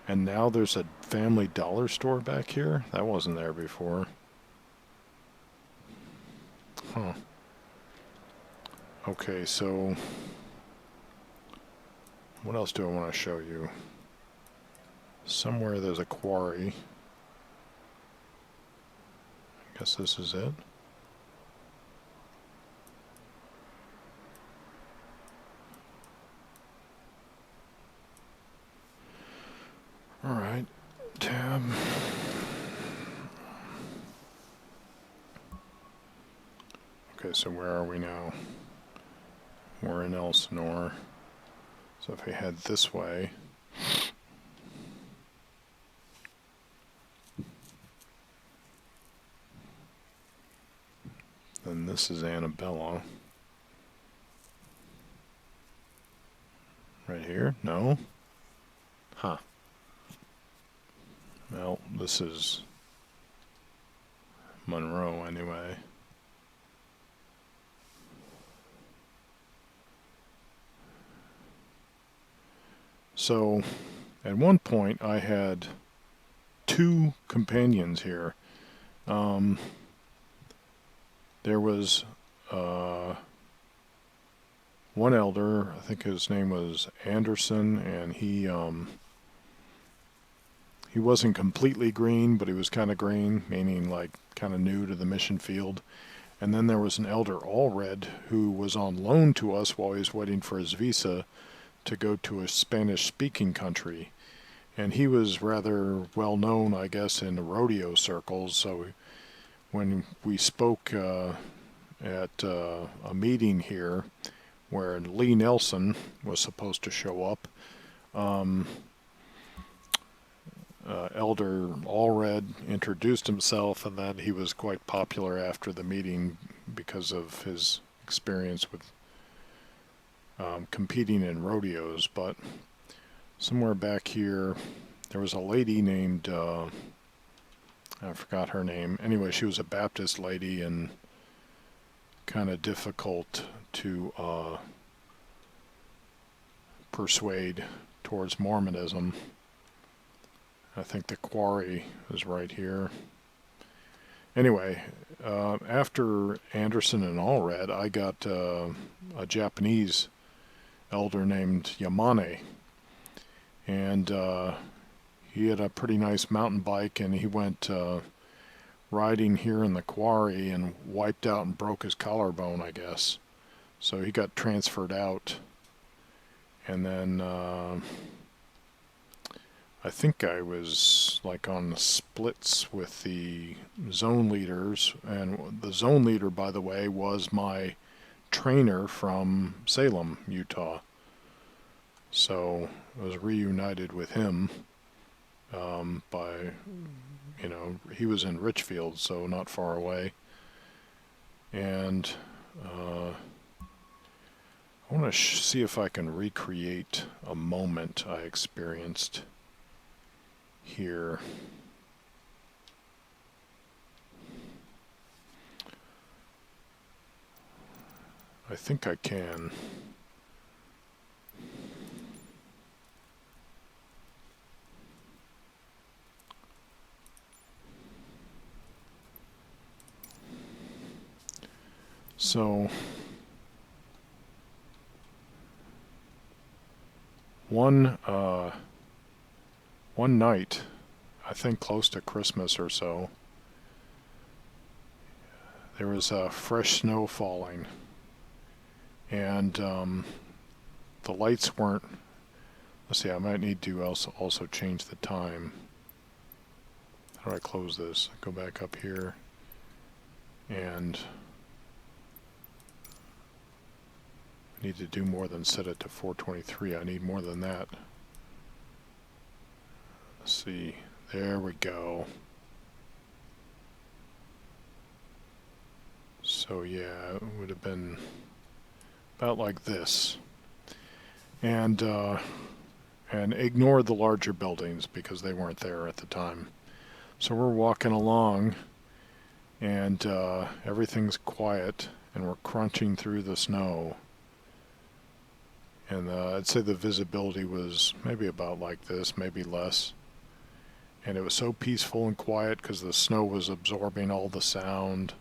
And now there's a family dollar store back here. That wasn't there before. Huh. Okay, so what else do I want to show you? Somewhere there's a quarry. I guess this is it. Alright, tab. Okay, so where are we now? We're in Elsinore. So if we head this way, then this is Annabella. Right here? No? Huh. Well, this is Monroe anyway. So, at one point I had 2 companions here. There was one elder, I think his name was Anderson, and he wasn't completely green, but he was kind of green, meaning like kind of new to the mission field. And then there was an elder Allred who was on loan to us while he was waiting for his visa to go to a Spanish-speaking country. And he was rather well known, I guess, in the rodeo circles. So when we spoke at a meeting here where Lee Nelson was supposed to show up, Elder Allred introduced himself, and that he was quite popular after the meeting because of his experience with competing in rodeos. But somewhere back here, there was a lady named, I forgot her name. Anyway, she was a Baptist lady and kind of difficult to persuade towards Mormonism. I think the quarry is right here. Anyway, after Anderson and Allred, I got a Japanese elder named Yamane. And he had a pretty nice mountain bike, and he went riding here in the quarry and wiped out and broke his collarbone, I guess. So he got transferred out. And then I think I was like on the splits with the zone leaders, and the zone leader, by the way, was my trainer from Salem, Utah. So I was reunited with him he was in Richfield, so not far away. And I want to see if I can recreate a moment I experienced here. I think I can. So one night, I think close to Christmas or so, there was fresh snow falling, and the lights weren't. Let's see, I might need to also change the time. How do I close this? Go back up here, and I need to do more than set it to 423. I need more than that. Let's see. There we go. So yeah, it would have been about like this. And and ignored the larger buildings because they weren't there at the time. So we're walking along, and everything's quiet, and we're crunching through the snow. And I'd say the visibility was maybe about like this, maybe less. And it was so peaceful and quiet because the snow was absorbing all the sound.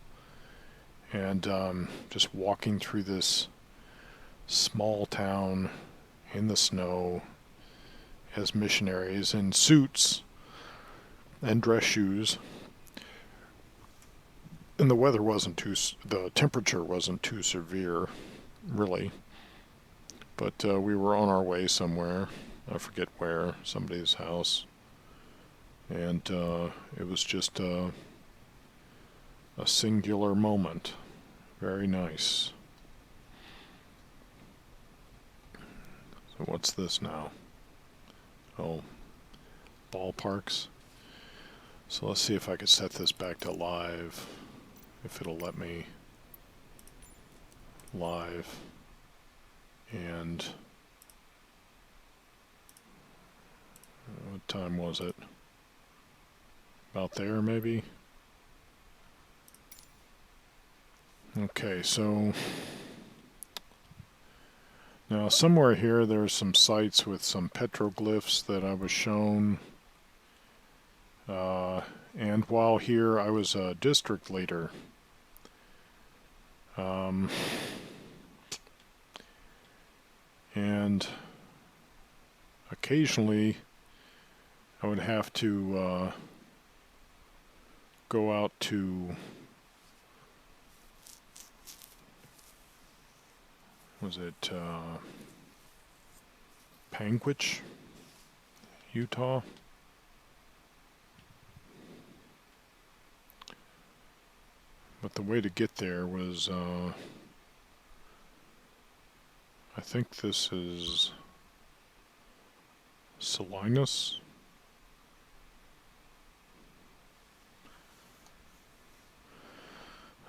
And just walking through this small town in the snow as missionaries in suits and dress shoes. And the weather wasn't the temperature wasn't too severe, really. But we were on our way somewhere. I forget where, somebody's house. And it was just a singular moment. Very nice. So what's this now? Oh, ballparks. So let's see if I could set this back to live. If it'll let me live. And what time was it? About there, maybe? Okay, so now somewhere here there's some sites with some petroglyphs that I was shown. And while here I was a district leader. And occasionally I would have to go out to, was it Panguitch, Utah? But the way to get there was, I think this is Salinas.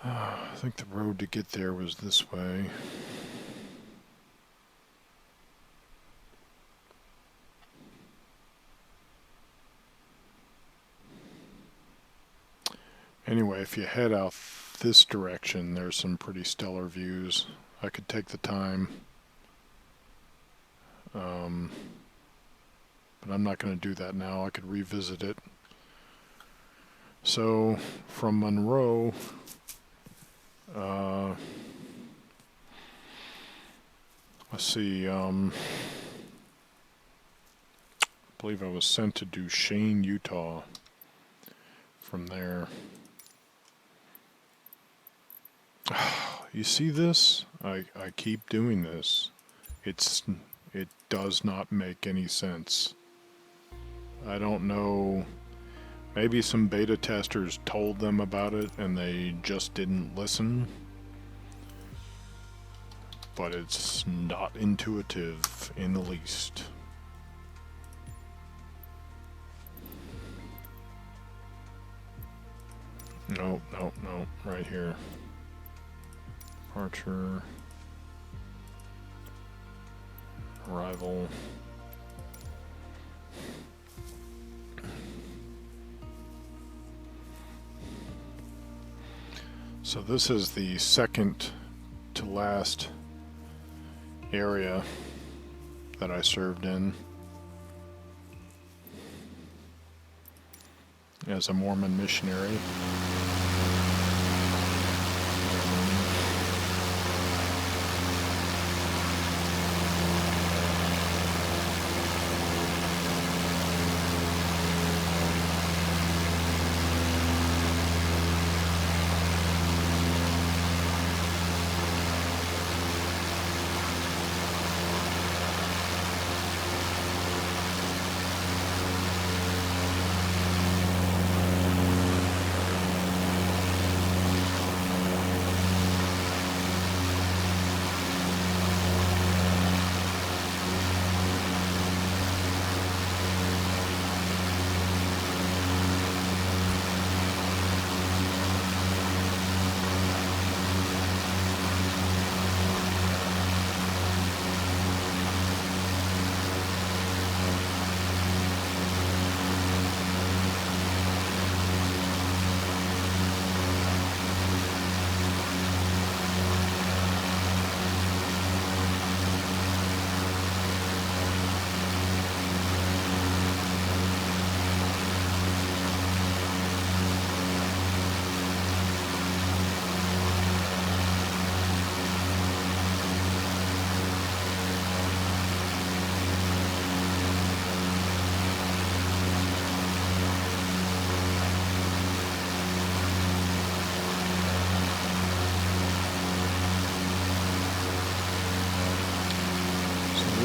I think the road to get there was this way. Anyway, if you head out this direction, there's some pretty stellar views. I could take the time. But I'm not going to do that now. I could revisit it. So, from Monroe, let's see, I believe I was sent to Duchesne, Utah from there. You see this? I keep doing this. It does not make any sense. I don't know. Maybe some beta testers told them about it and they just didn't listen. But it's not intuitive in the least. No, right here. Departure. Arrival. So this is the second to last area that I served in as a Mormon missionary.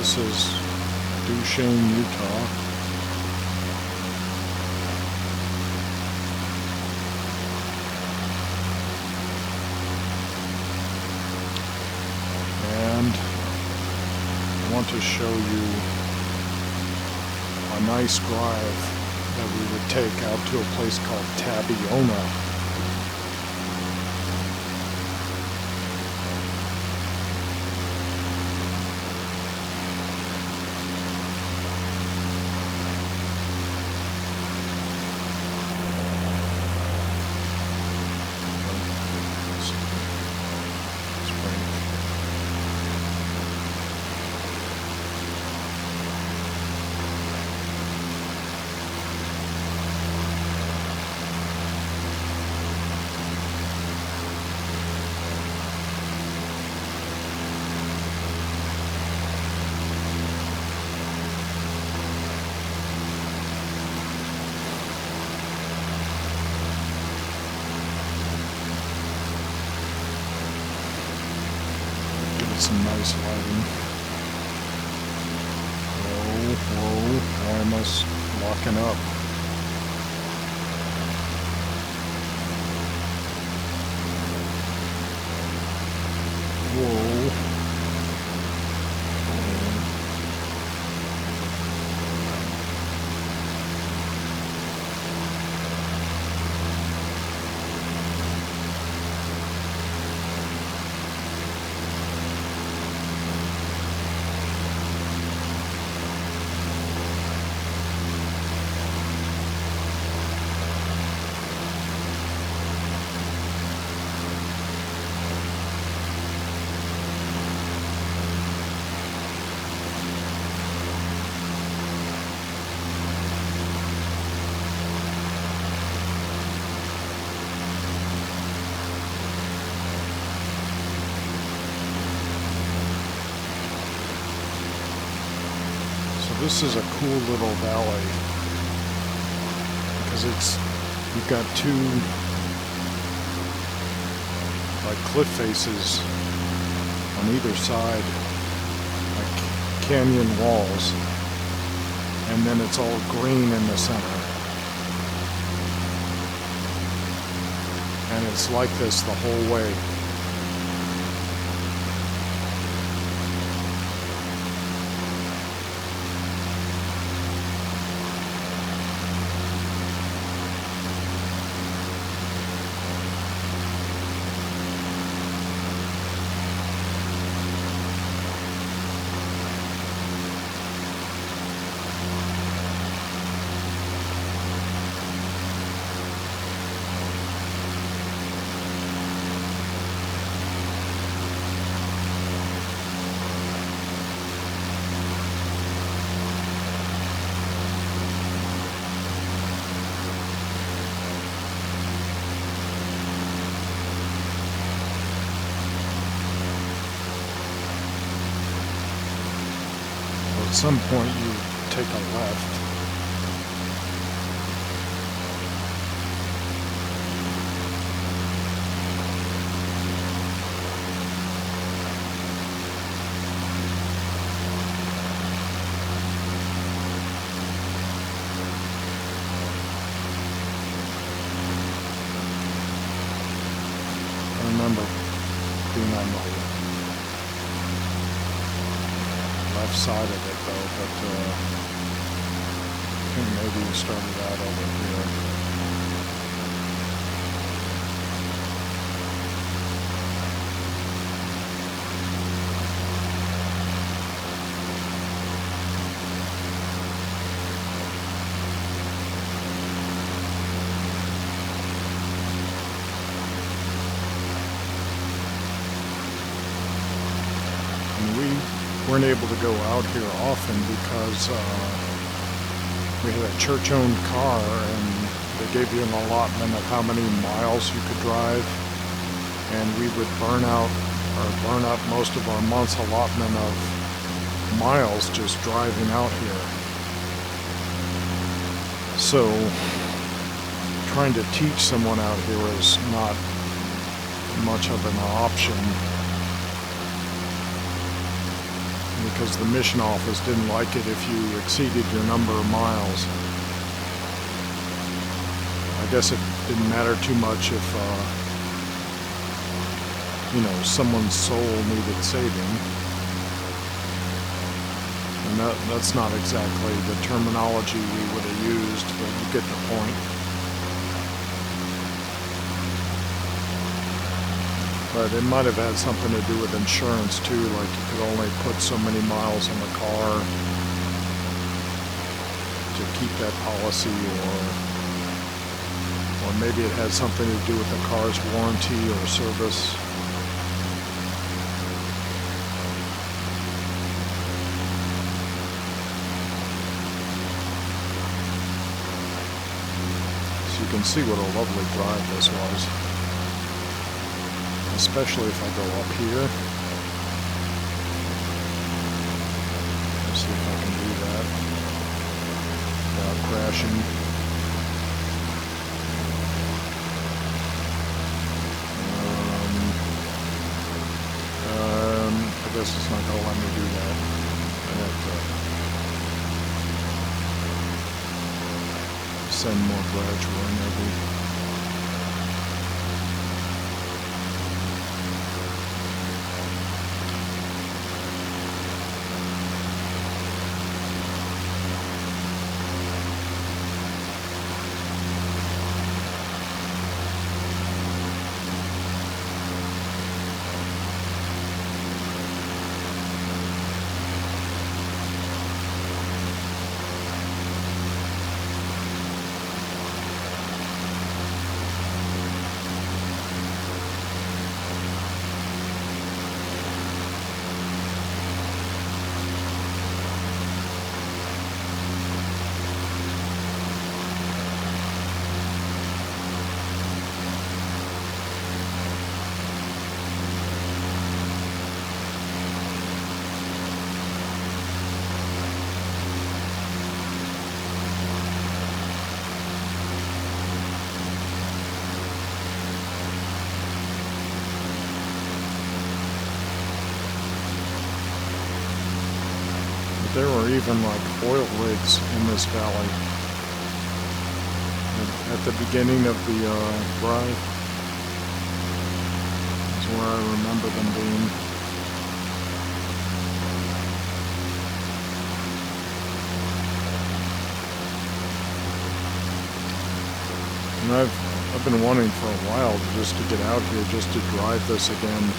This is Duchesne, Utah. And I want to show you a nice drive that we would take out to a place called Tabiona. Some nice lighting. Whoa, why am I locking up? Whoa. This is a cool little valley because you've got two like cliff faces on either side, like canyon walls, and then it's all green in the center. And it's like this the whole way. At some point you take a left. I remember being on the left side of it though, but I think maybe we started out over here. Weren't able to go out here often because we had a church-owned car and they gave you an allotment of how many miles you could drive, and we would burn up most of our month's allotment of miles just driving out here. So trying to teach someone out here is not much of an option. because the mission office didn't like it if you exceeded your number of miles. I guess it didn't matter too much if, someone's soul needed saving. And that's not exactly the terminology we would have used, but you get the point. But it might have had something to do with insurance too, like you could only put so many miles on the car to keep that policy, or maybe it had something to do with the car's warranty or service. So you can see what a lovely drive this was. Especially if I go up here. Let's see if I can do that without crashing. I guess it's not going to let me do that. I have to send more gradual maybe. There were even like oil rigs in this valley at the beginning of the drive. That's where I remember them being. And I've been wanting for a while just to get out here, just to drive this again.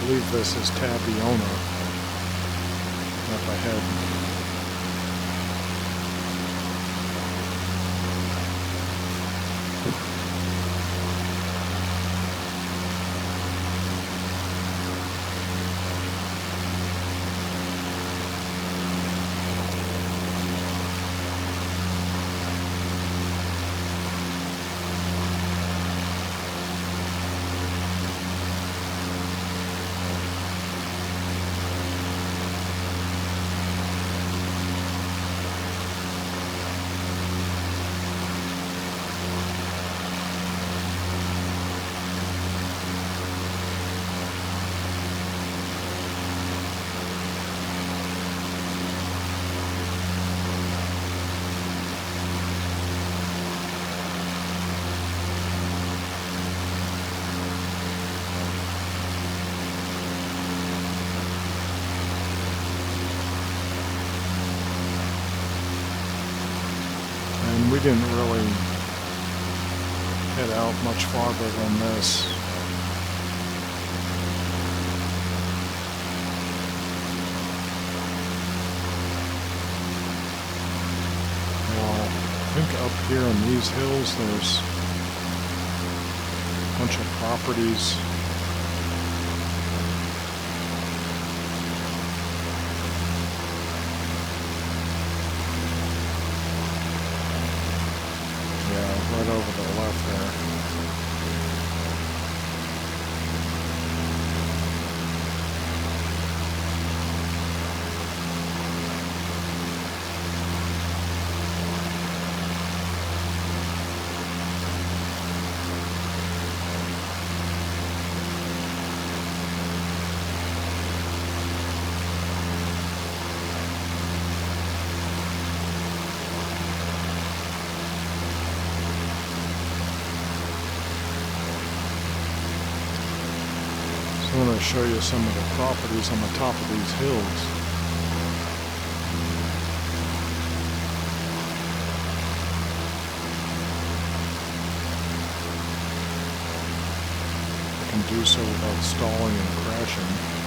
believe this is Tabiona up ahead. We didn't really head out much farther than this. Now, I think up here on these hills there's a bunch of properties. Right over to the left there. I want to show you some of the properties on the top of these hills. I can do so without stalling and crashing.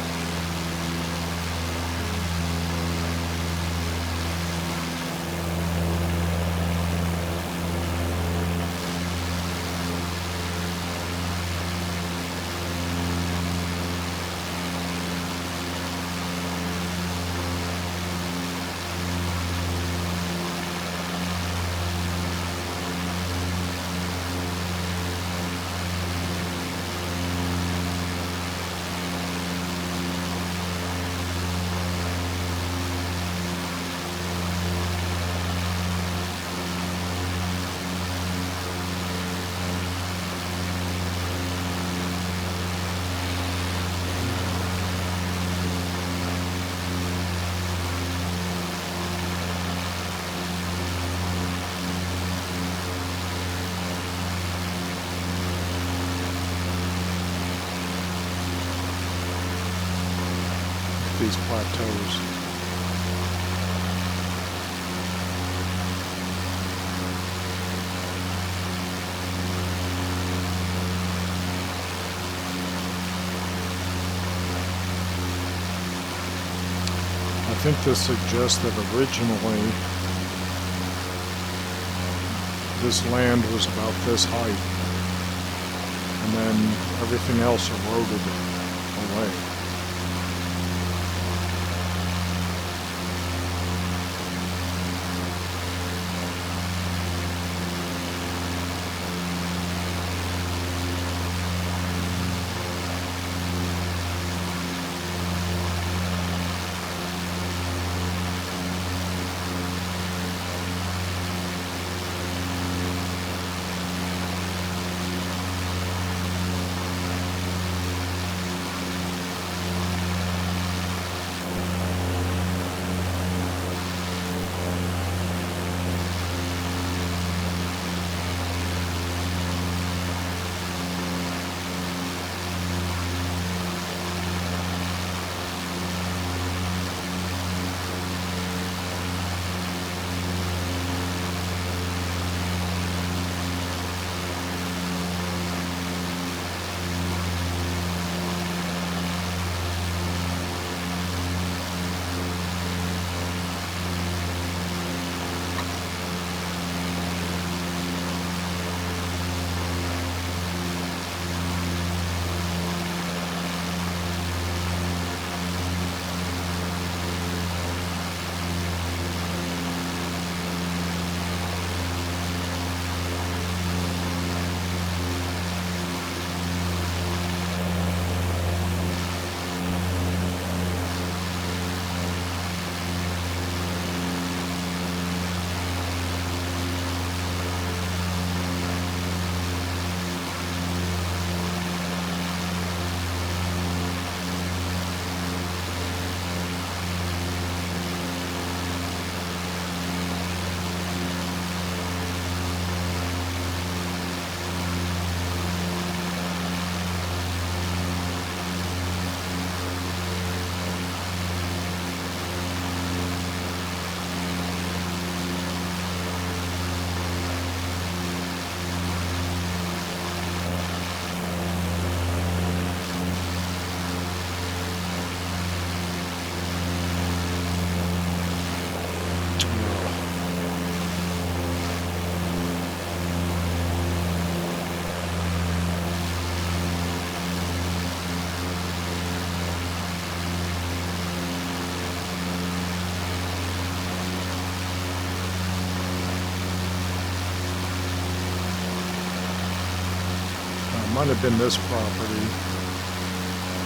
These plateaus. I think this suggests that originally this land was about this height, and then everything else eroded away. Might have been this property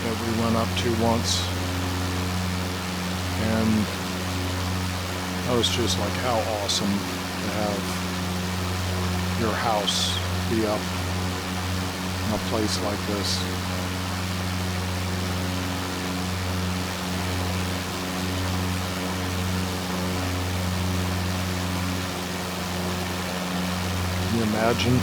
that we went up to once, and I was just like, how awesome to have your house be up in a place like this. Can you imagine?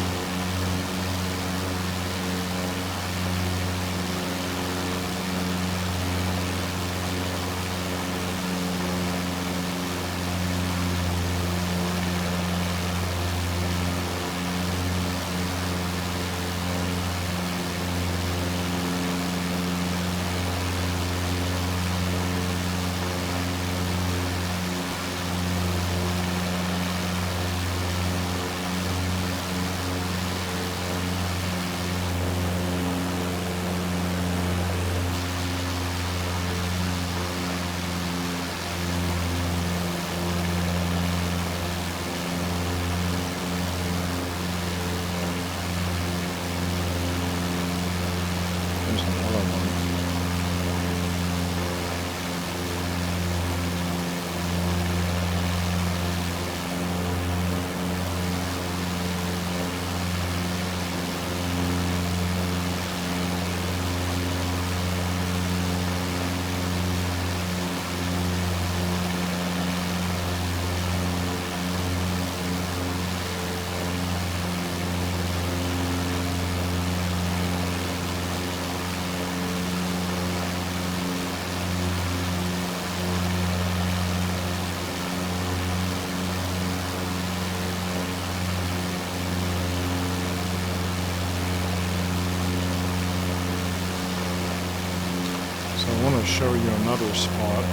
So I want to show you another spot.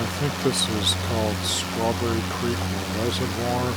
I think this is called Strawberry Creek Reservoir.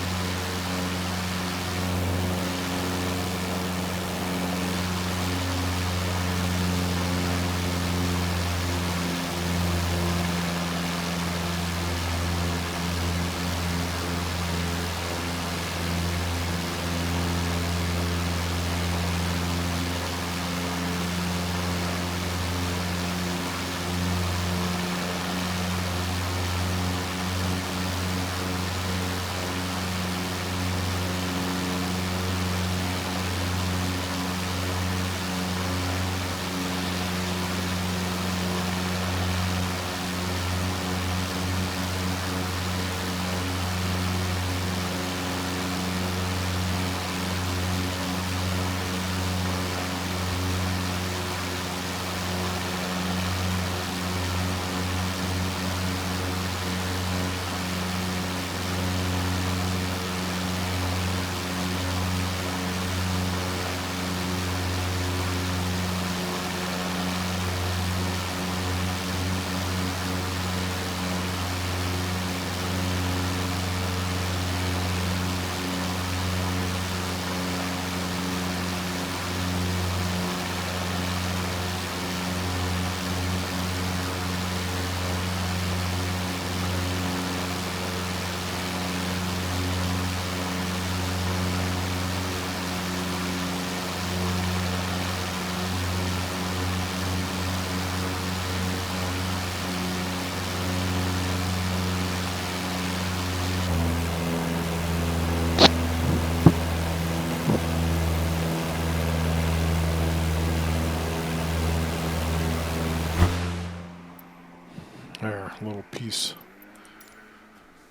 There, a little piece.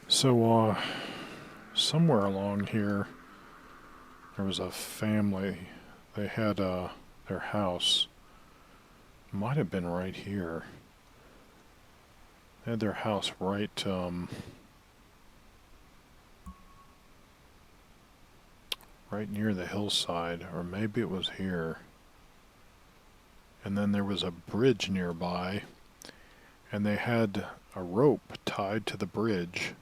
So, somewhere along here, there was a family. They had their house. Might have been right here. They had their house right right near the hillside, or maybe it was here. And then there was a bridge nearby, and they had a rope tied to the bridge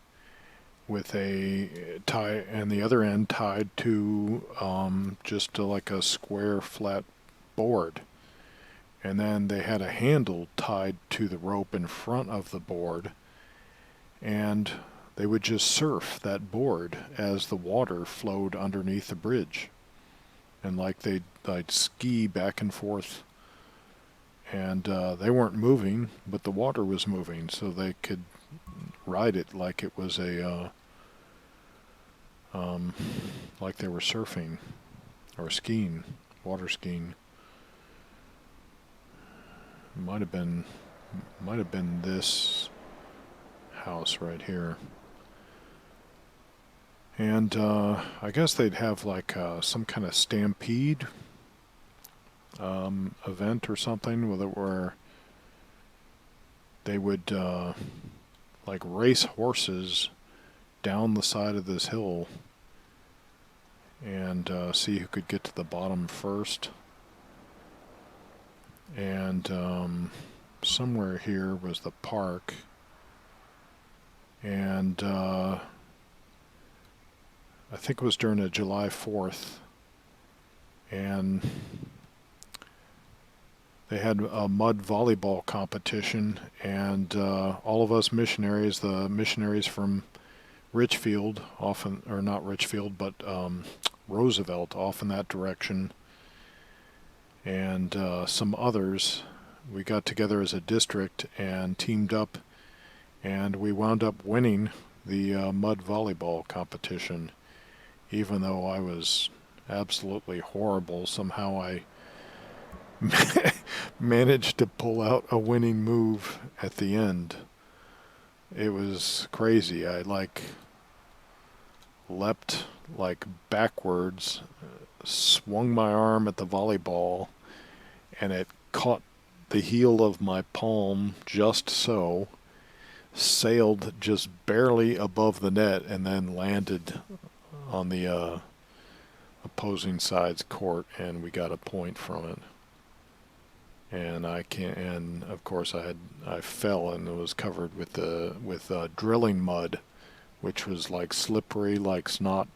with a tie, and the other end tied to just like a square flat board. And then they had a handle tied to the rope in front of the board, and they would just surf that board as the water flowed underneath the bridge. And like they'd ski back and forth, and they weren't moving, but the water was moving, so they could ride it like it was a like they were surfing or skiing, water skiing. Might have been this house right here. And I guess they'd have like some kind of stampede event or something with it, where they would like race horses down the side of this hill and see who could get to the bottom first. And somewhere here was the park, and I think it was during a July 4th, and they had a mud volleyball competition, and all of us missionaries, the missionaries from Richfield, often, or not Richfield, but Roosevelt, off in that direction, and some others, we got together as a district and teamed up, and we wound up winning the mud volleyball competition. Even though I was absolutely horrible, somehow I managed to pull out a winning move at the end. It was crazy. I leapt backwards, swung my arm at the volleyball, and it caught the heel of my palm just so, sailed just barely above the net, and then landed on the opposing side's court, and we got a point from it. And and of course I fell and was covered with drilling mud, which was like slippery like snot.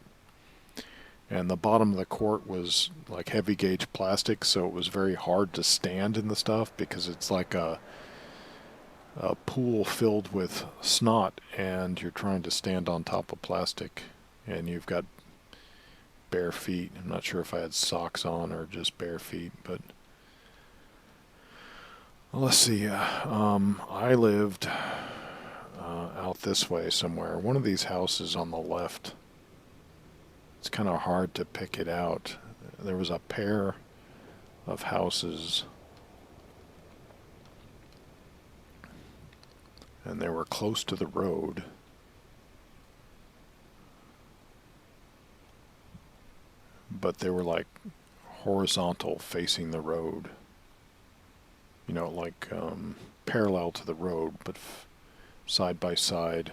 And the bottom of the court was like heavy gauge plastic, so it was very hard to stand in the stuff because it's like a pool filled with snot, and you're trying to stand on top of plastic, and you've got bare feet. I'm not sure if I had socks on or just bare feet, but let's see. I lived out this way somewhere. One of these houses on the left. It's kind of hard to pick it out. There was a pair of houses, and they were close to the road. But they were like horizontal facing the road. You know, like parallel to the road, but side by side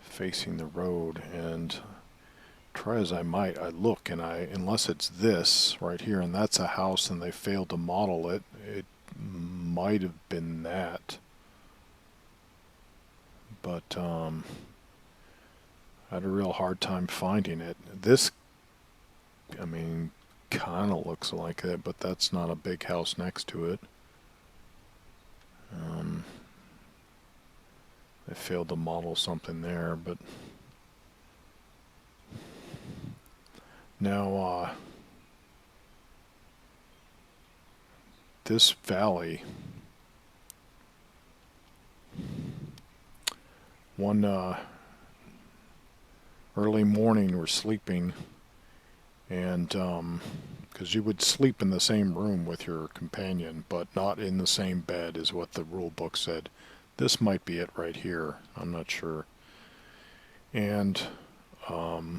facing the road. And try as I might, I look, and unless it's this right here, and that's a house and they failed to model it, it might have been that. But I had a real hard time finding it. This, I mean, kind of looks like it, but that's not a big house next to it. They failed to model something there, but now this valley, one early morning we're sleeping, and because you would sleep in the same room with your companion, but not in the same bed is what the rule book said. This might be it right here. I'm not sure. And I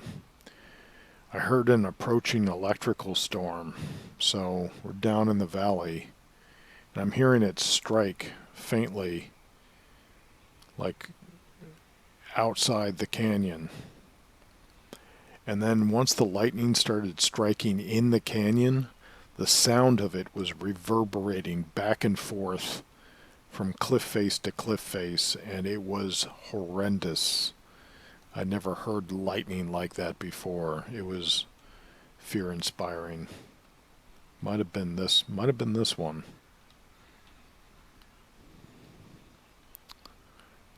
heard an approaching electrical storm. So we're down in the valley, and I'm hearing it strike faintly, like outside the canyon. And then once the lightning started striking in the canyon, the sound of it was reverberating back and forth from cliff face to cliff face, and it was horrendous. I'd never heard lightning like that before. It was fear-inspiring. Might have been this one.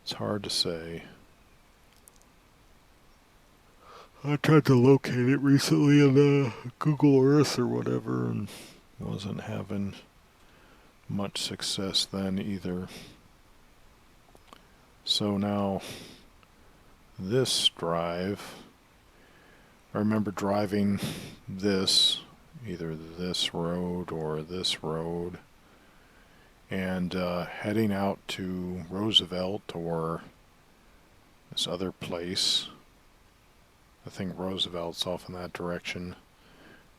It's hard to say. I tried to locate it recently in Google Earth or whatever, and wasn't having much success then either. So now, this drive, I remember driving this, either this road or this road, and heading out to Roosevelt or this other place. I think Roosevelt's off in that direction.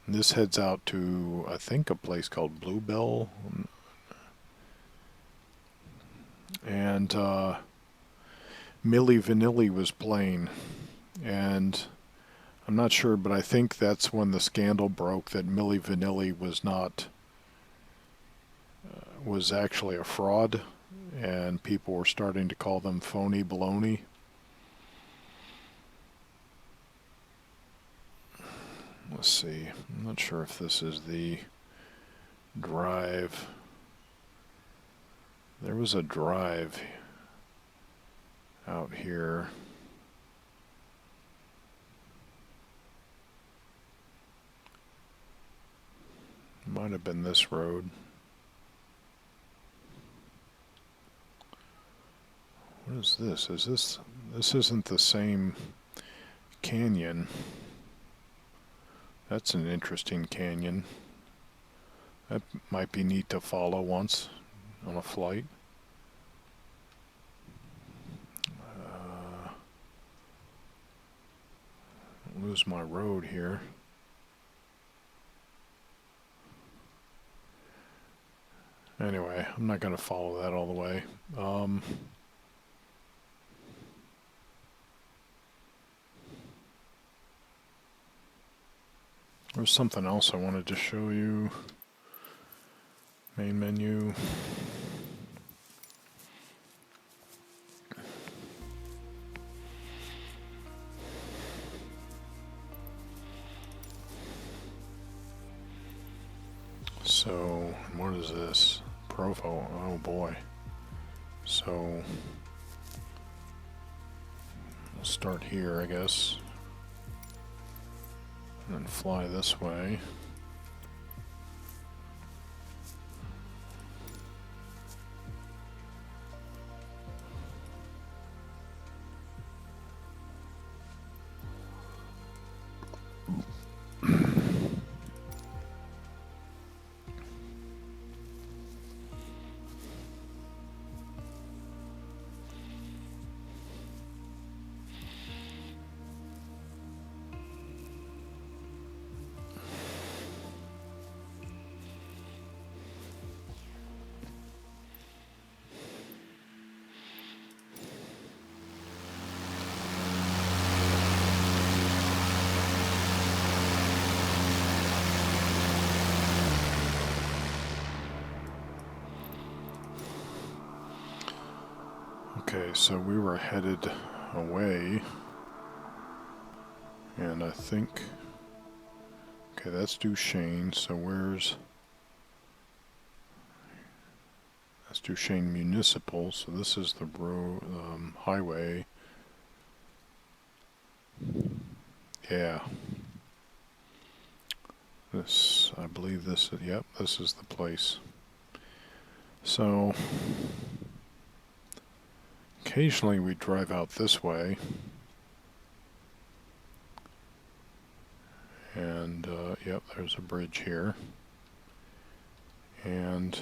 And this heads out to, I think, a place called Bluebell. And Milli Vanilli was playing. And I'm not sure, but I think that's when the scandal broke that Milli Vanilli was not, was actually a fraud. And people were starting to call them phony baloney. Let's see. I'm not sure if this is the drive. There was a drive out here. Might have been this road. What is this? This isn't the same canyon. That's an interesting canyon. That might be neat to follow once on a flight. Lose my road here. Anyway, I'm not going to follow that all the way. There's something else I wanted to show you. Main menu. So, what is this? Provo. Oh boy. So, we'll start here, I guess. And then fly this way. Okay, so we were headed away, and I think, okay, that's Duchesne, so that's Duchesne Municipal, so this is the highway. Yeah. This, I believe this is, yep, this is the place. So, occasionally we drive out this way, And, yep, there's a bridge here. And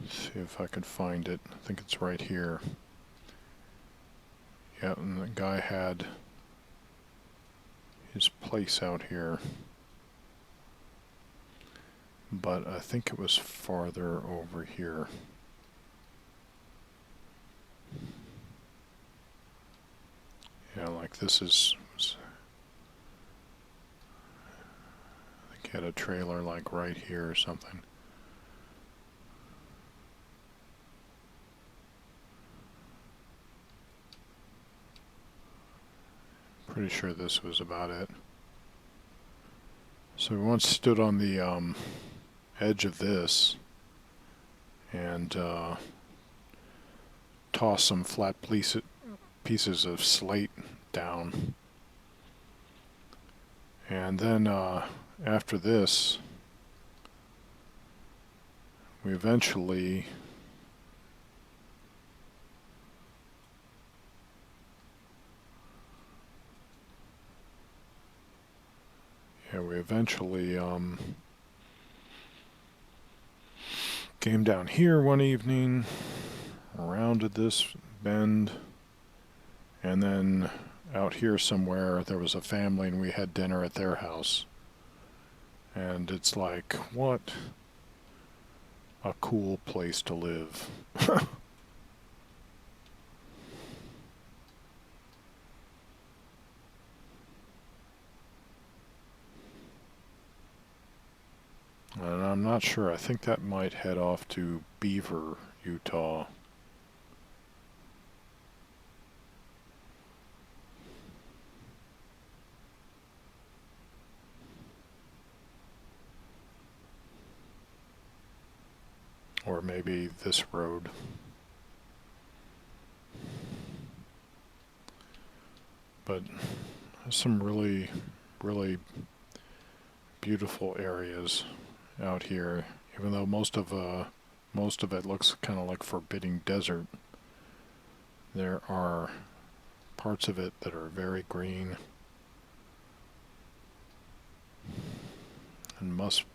see if I could find it. I think it's right here. Yeah, and the guy had his place out here. But I think it was farther over here. Yeah, like this is... I think he had a trailer like right here or something. Pretty sure this was about it. So we once stood on the edge of this and tossed some flat pieces of slate down. And then after this, we eventually came down here one evening, rounded this bend, and then out here somewhere there was a family and we had dinner at their house. And it's like, what a cool place to live. And I'm not sure. I think that might head off to Beaver, Utah. Or maybe this road. But there's some really, really beautiful areas out here, even though most of it looks kind of like forbidding desert. There are parts of it that are very green and must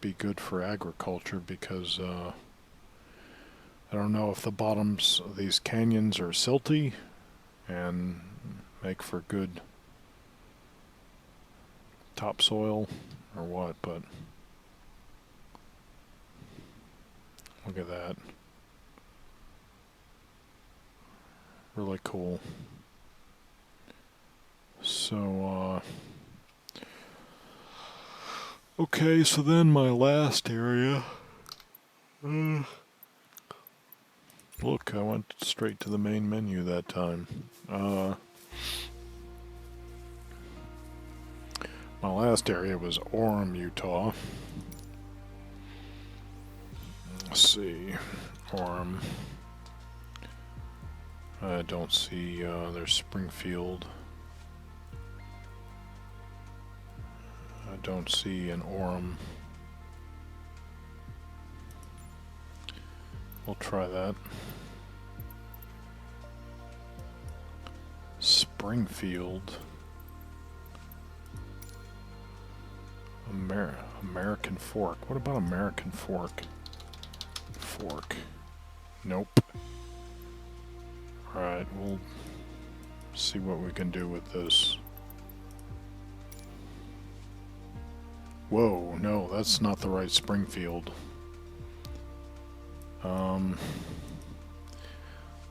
be good for agriculture, because I don't know if the bottoms of these canyons are silty and make for good topsoil or what, but look at that. Really cool. So, okay, so then my last area. Look, I went straight to the main menu that time. My last area was Orem, Utah. Let's see. Orem. I don't see, there's Springfield. I don't see an Orem. We'll try that. Springfield. American Fork. What about American Fork? Fork. Nope. Alright, we'll see what we can do with this. Whoa, no, that's not the right Springfield.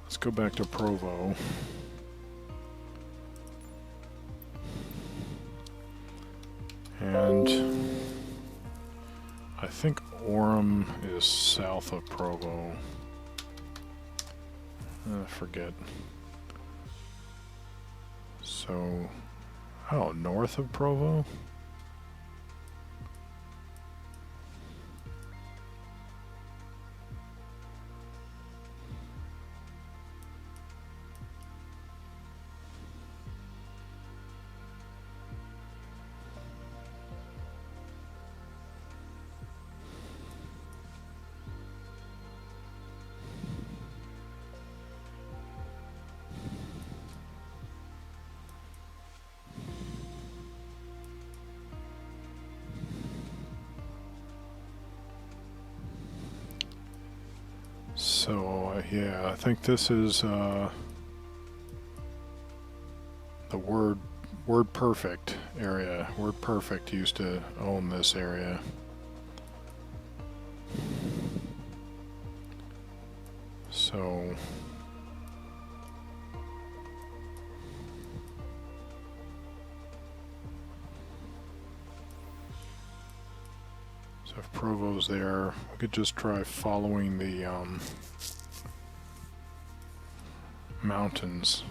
Let's go back to Provo. And I think Orem is south of Provo. I forget. So, oh, north of Provo? So, yeah, I think this is the Word Perfect area. Word Perfect used to own this area. So if Provo's there, we could just try following the mountains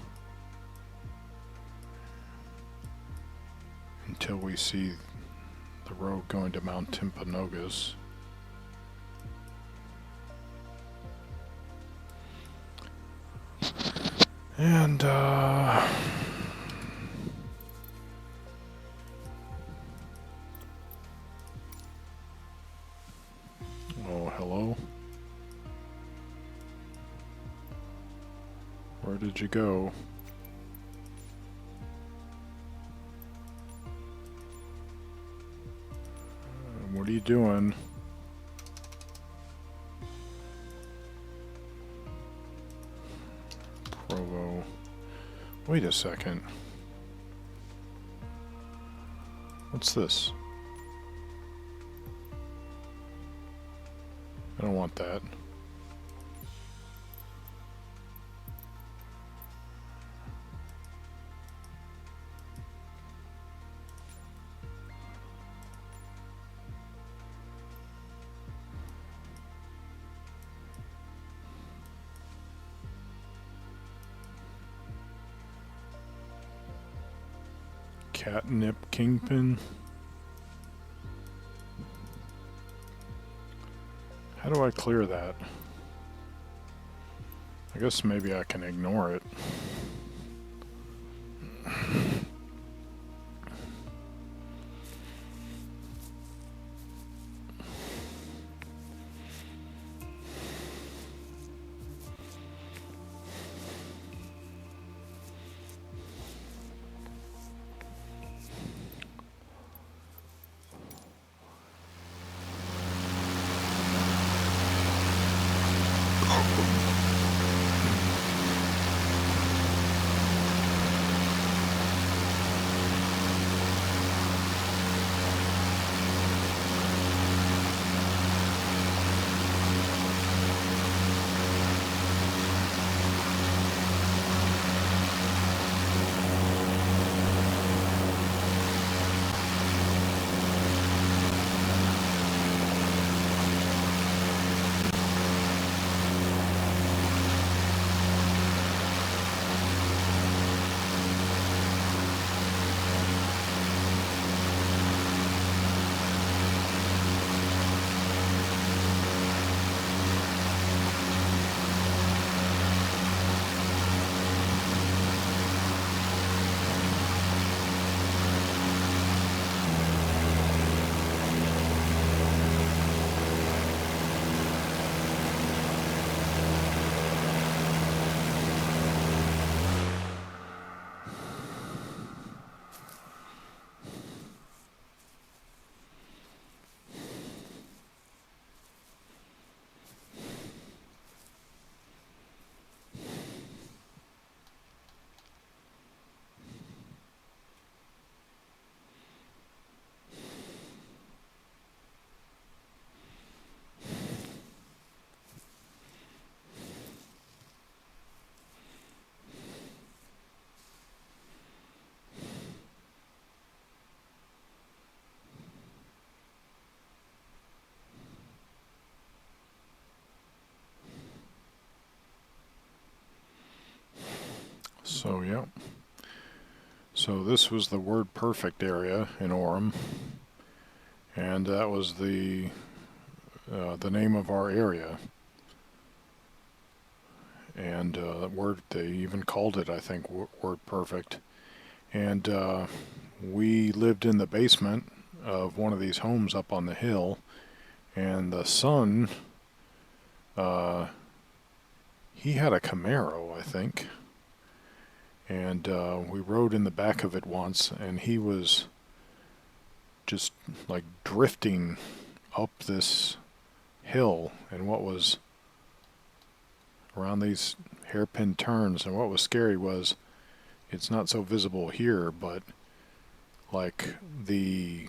until we see the road going to Mount Timpanogos. And oh, hello. Where did you go? What are you doing? Provo. Wait a second. What's this? I don't want that. Catnip Kingpin. How do I clear that? I guess maybe I can ignore it. So, yeah. So this was the Word Perfect area in Orem, and that was the name of our area. And word, they even called it, I think, Word Perfect. And we lived in the basement of one of these homes up on the hill, and the son, he had a Camaro, I think. And we rode in the back of it once, and he was just like drifting up this hill in what was around these hairpin turns. And what was scary was it's not so visible here, but like the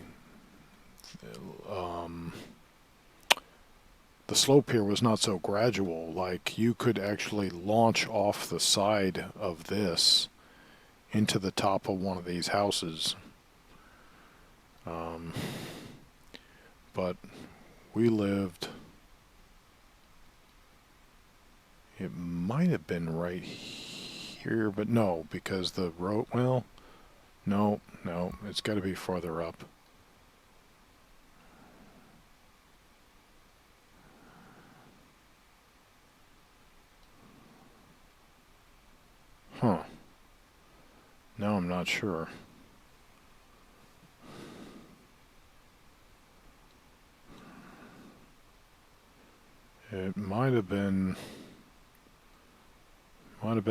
slope here was not so gradual. Like you could actually launch off the side of this into the top of one of these houses. But we lived, it might have been right here, but no, because the road, well, no, it's got to be farther up. Huh. Now I'm not sure. It might have been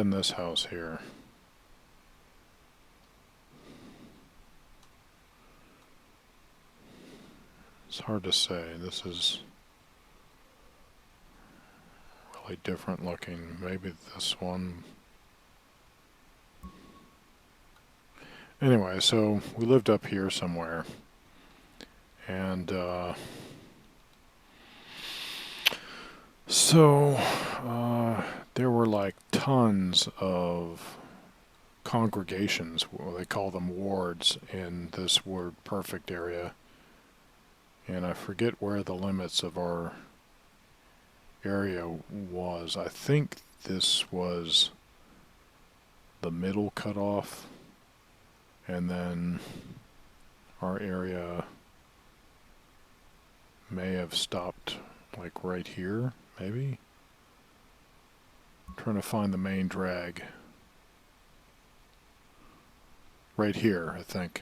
this house here. It's hard to say. This is really different looking. Maybe this one. Anyway, so we lived up here somewhere, and there were like tons of congregations, well, they call them wards, in this word perfect area. And I forget where the limits of our area was. I think this was the middle cutoff, and then our area may have stopped like right here, maybe. I'm trying to find the main drag. Right here, I think.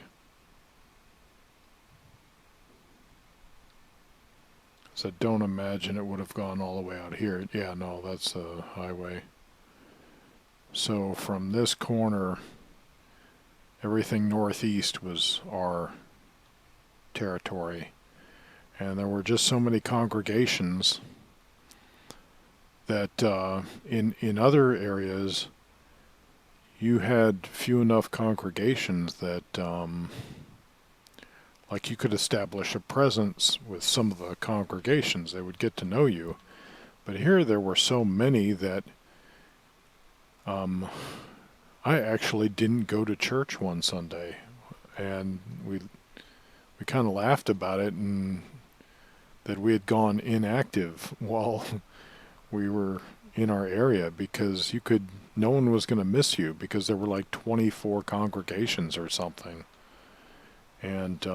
So don't imagine it would have gone all the way out here. Yeah, no, that's the highway. So from this corner, everything northeast was our territory. And there were just so many congregations that in other areas you had few enough congregations that like you could establish a presence with some of the congregations. They would get to know you. But here there were so many that I actually didn't go to church one Sunday. And we kind of laughed about it, and that we had gone inactive while we were in our area, because no one was going to miss you, because there were like 24 congregations or something. And it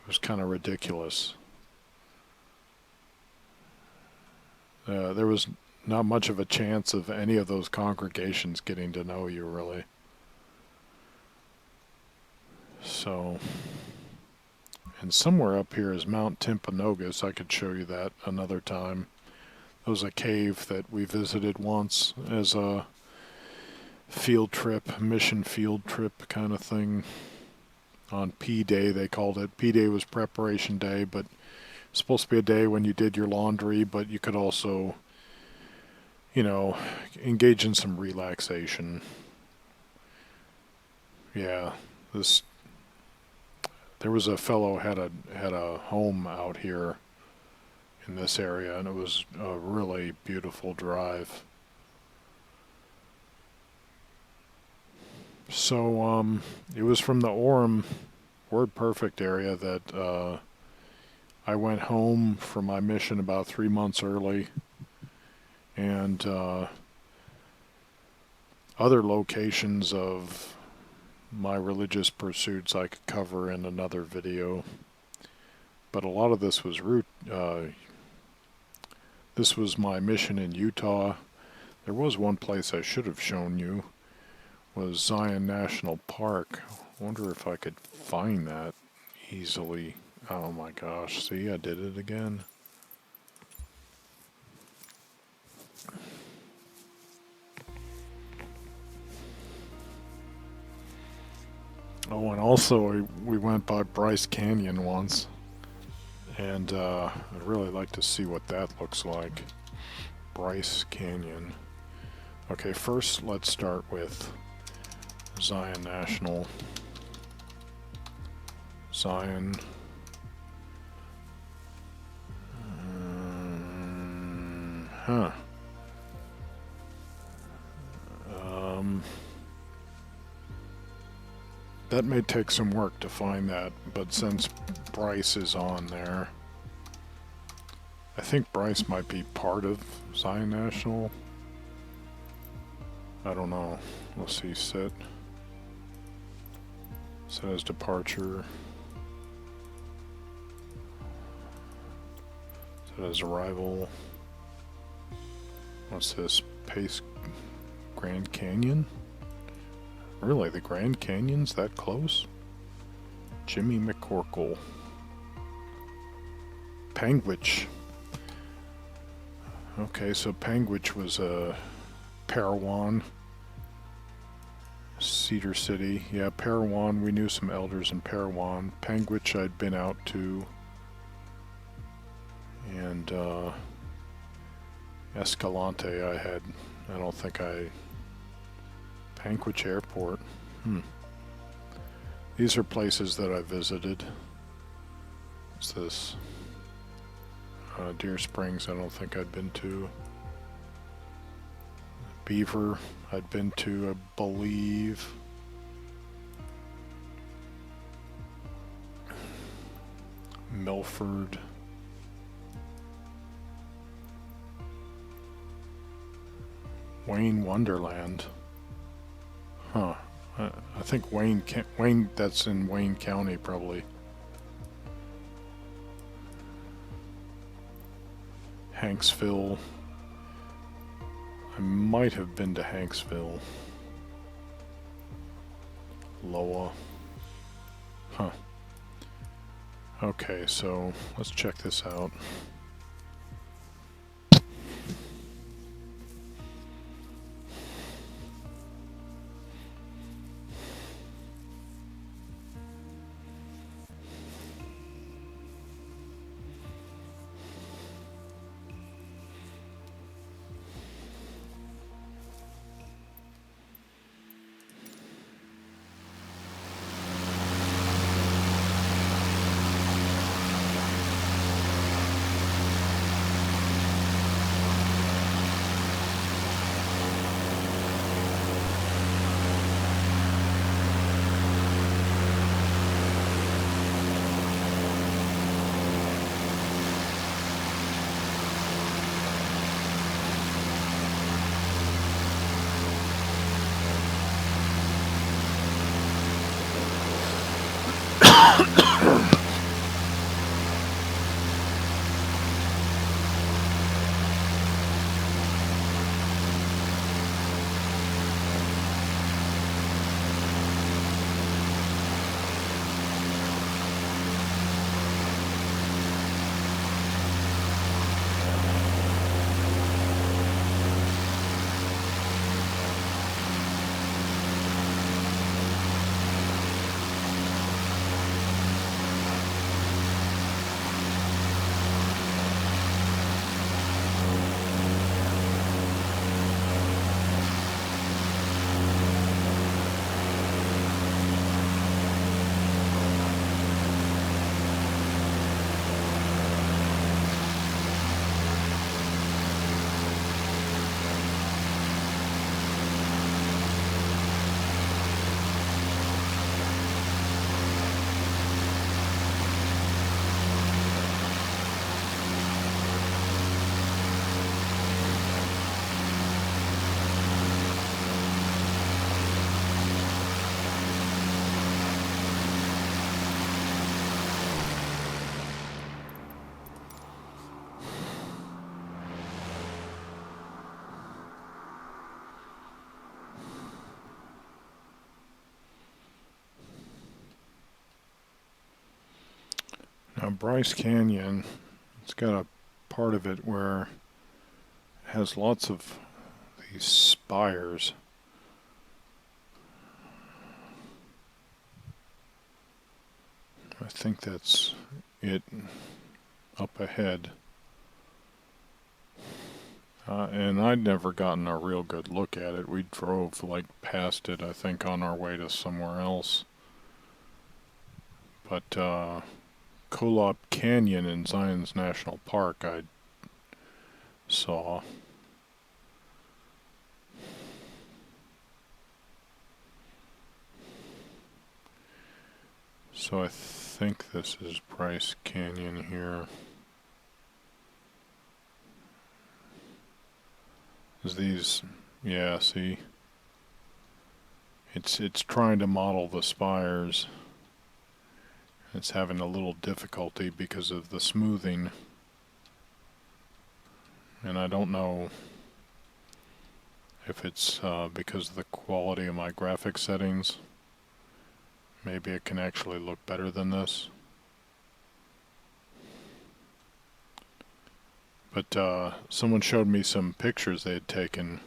was kind of ridiculous. There was not much of a chance of any of those congregations getting to know you, really. So, and somewhere up here is Mount Timpanogos. I could show you that another time. It was a cave that we visited once as a field trip, mission field trip kind of thing. On P-Day, they called it. P-Day was preparation day, but it's supposed to be a day when you did your laundry, but you could also, engage in some relaxation. Yeah, there was a fellow had a home out here in this area, and it was a really beautiful drive. So it was from the Orem Word Perfect area that I went home from my mission about 3 months early, and other locations of my religious pursuits I could cover in another video. But a lot of this was this was my mission in Utah. There was one place I should have shown you, was Zion National Park. I wonder if I could find that easily. Oh my gosh, see, I did it again. Oh, and also we went by Bryce Canyon once, and I'd really like to see what that looks like. Bryce Canyon. Okay, first let's start with Zion National. Zion. Huh. That may take some work to find that, but since Bryce is on there, I think Bryce might be part of Zion National. I don't know. We'll see. Set as departure. Set as arrival. What's this? Pace Grand Canyon? Really, the Grand Canyon's that close? Jimmy McCorkle. Panguitch. Okay, so Panguitch was a Parowan. Cedar City. Yeah, Parowan. We knew some elders in Parowan. Panguitch I'd been out to. And Escalante I don't think I... Panguitch Airport. These are places that I visited. What's this? Deer Springs I don't think I'd been to. Beaver I'd been to, I believe. Milford. Wayne Wonderland. Huh. I think Wayne, that's in Wayne County probably. Hanksville. I might have been to Hanksville. Loa. Huh. Okay, so let's check this out. Now Bryce Canyon, it's got a part of it where it has lots of these spires. I think that's it up ahead. And I'd never gotten a real good look at it. We drove like past it, I think, on our way to somewhere else. But Kolop Canyon in Zion's National Park I saw. So I think this is Bryce Canyon here. Is these, yeah, see, it's trying to model the spires. It's having a little difficulty because of the smoothing, and I don't know if it's because of the quality of my graphic settings. Maybe it can actually look better than this. But someone showed me some pictures they had taken,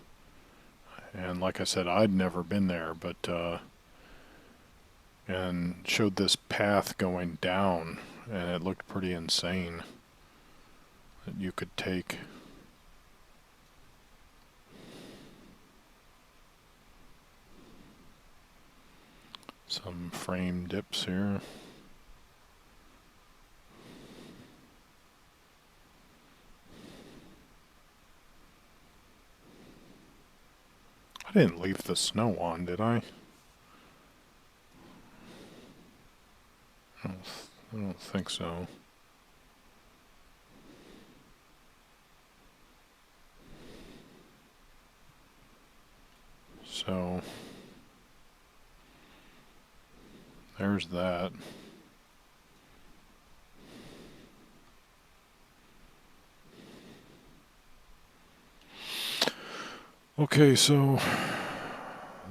and like I said, I'd never been there, but and showed this path going down, and it looked pretty insane that you could take. Some frame dips here. I didn't leave the snow on, did I? I don't think so. So there's that. Okay, so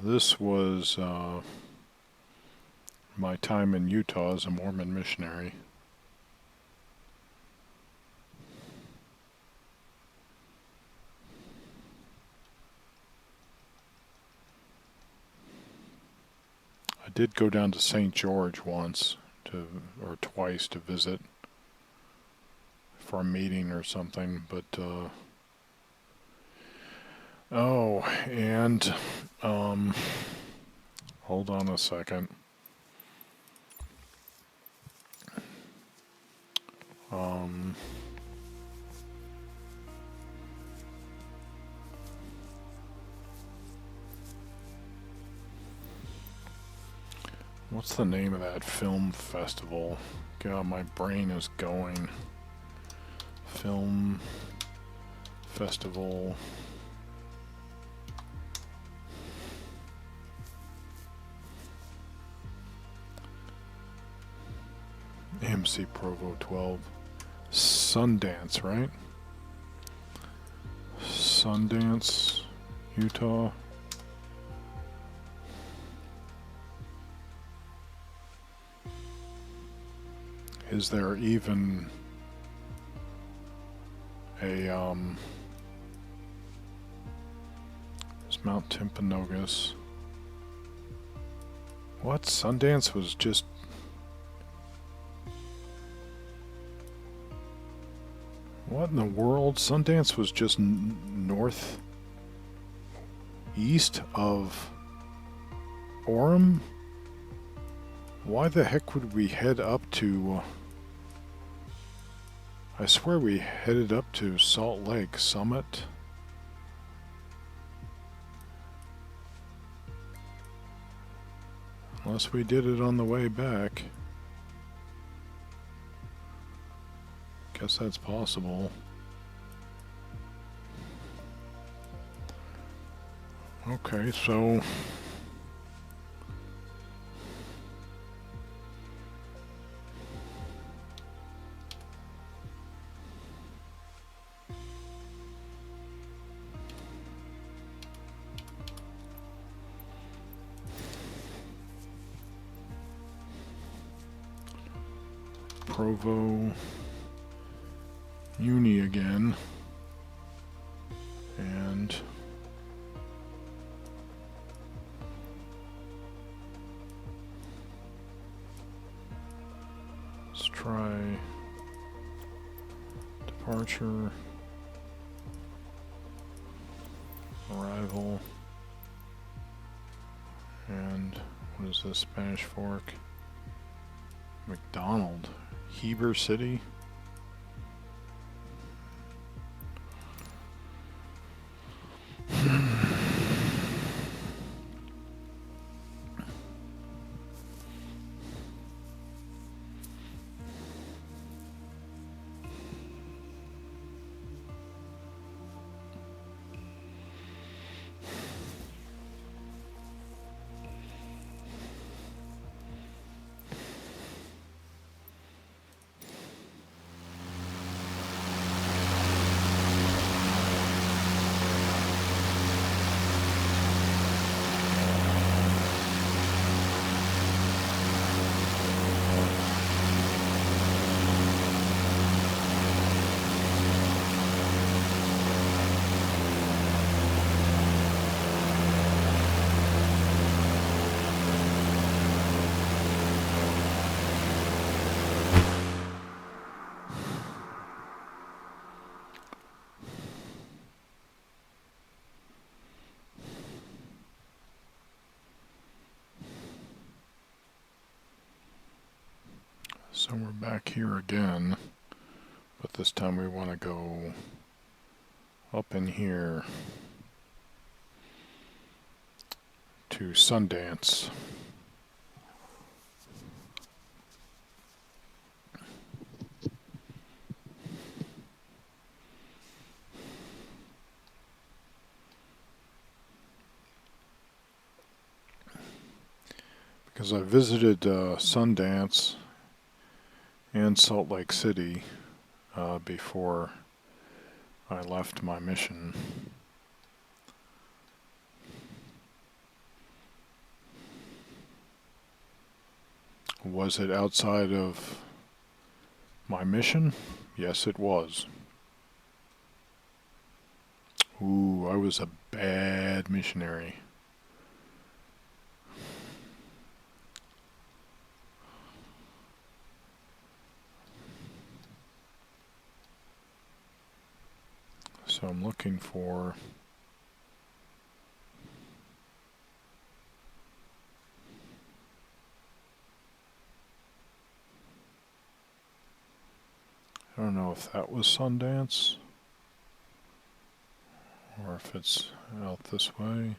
this was my time in Utah as a Mormon missionary. I did go down to St. George once or twice to visit for a meeting or something, but oh, and hold on a second. What's the name of that film festival? God, my brain is going. Film festival. MC Provo 12. Sundance, right? Sundance, Utah. Is there even a it's Mount Timpanogos. What? Sundance was just what in the world? Sundance was just north east of Orem? Why the heck would we head up to I swear we headed up to Salt Lake Summit. Unless we did it on the way back. Guess that's possible. Okay, so Provo Uni again, and let's try departure. Arrival. And what is this? Spanish Fork. McDonald. Heber City. So we're back here again, but this time we want to go up in here to Sundance. Because I visited Sundance and Salt Lake City before I left my mission. Was it outside of my mission? Yes, it was. Ooh, I was a bad missionary. So I'm looking for I don't know if that was Sundance or if it's out this way.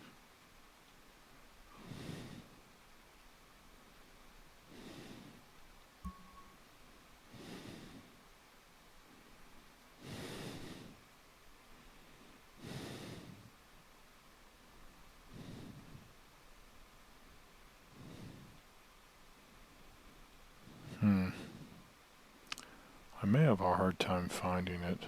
I may have a hard time finding it.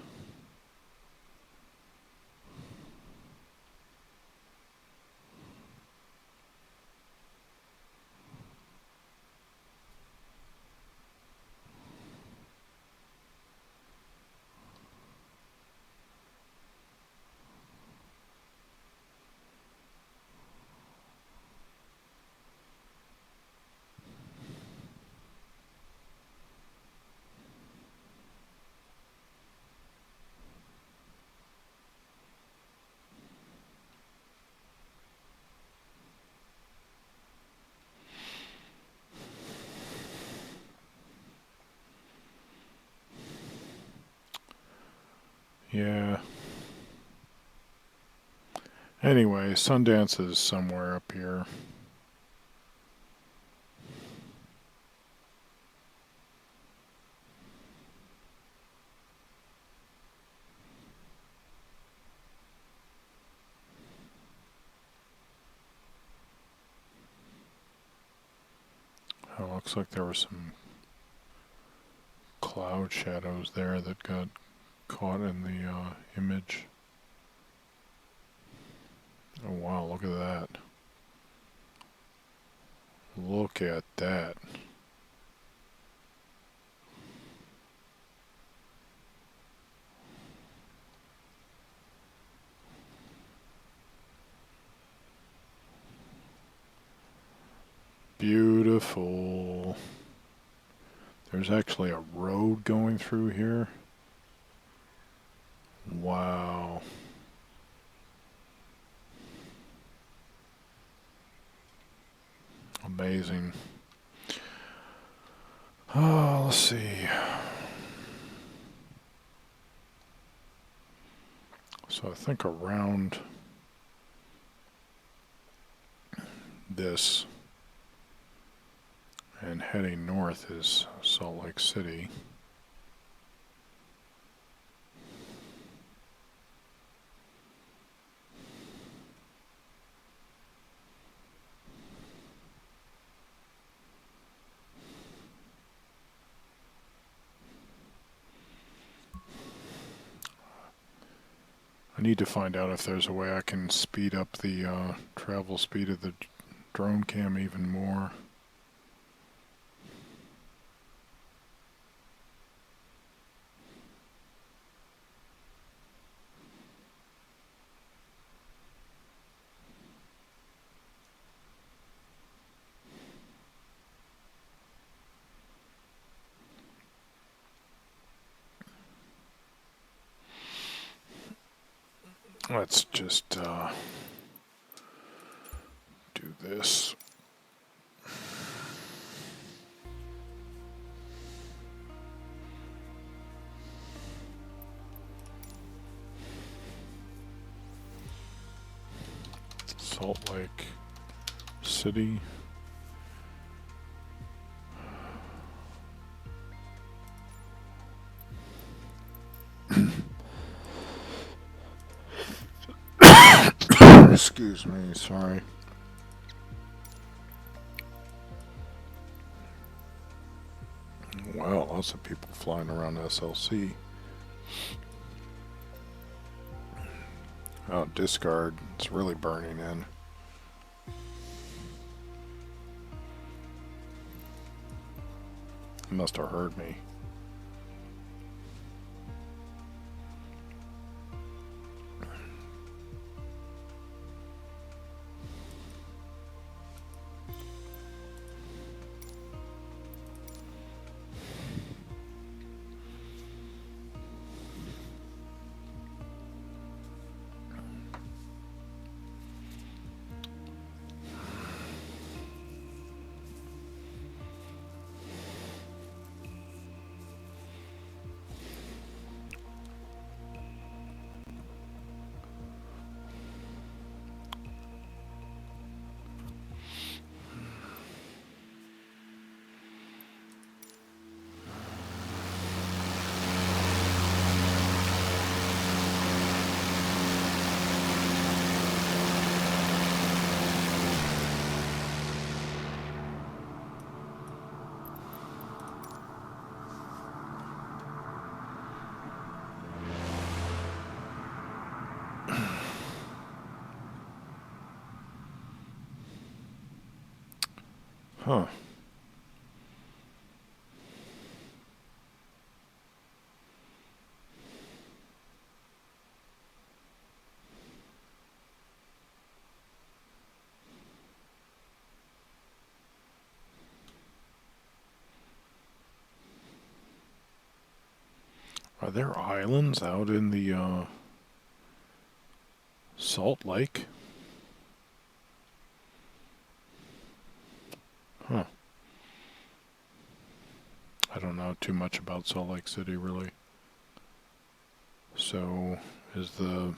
Yeah. Anyway, Sundance is somewhere up here. Oh, looks like there were some cloud shadows there that got caught in the image. Oh wow, look at that. Look at that. Beautiful. There's actually a road going through here. Wow. Amazing. Let's see. So I think around this and heading north is Salt Lake City. I need to find out if there's a way I can speed up the travel speed of the drone cam even more. Let's just do this. Salt Lake City. Excuse me, sorry. Wow, lots of people flying around SLC. Oh, discard. It's really burning in. It must have heard me. Huh. Are there islands out in the Salt Lake? Huh. I don't know too much about Salt Lake City, really. So, is the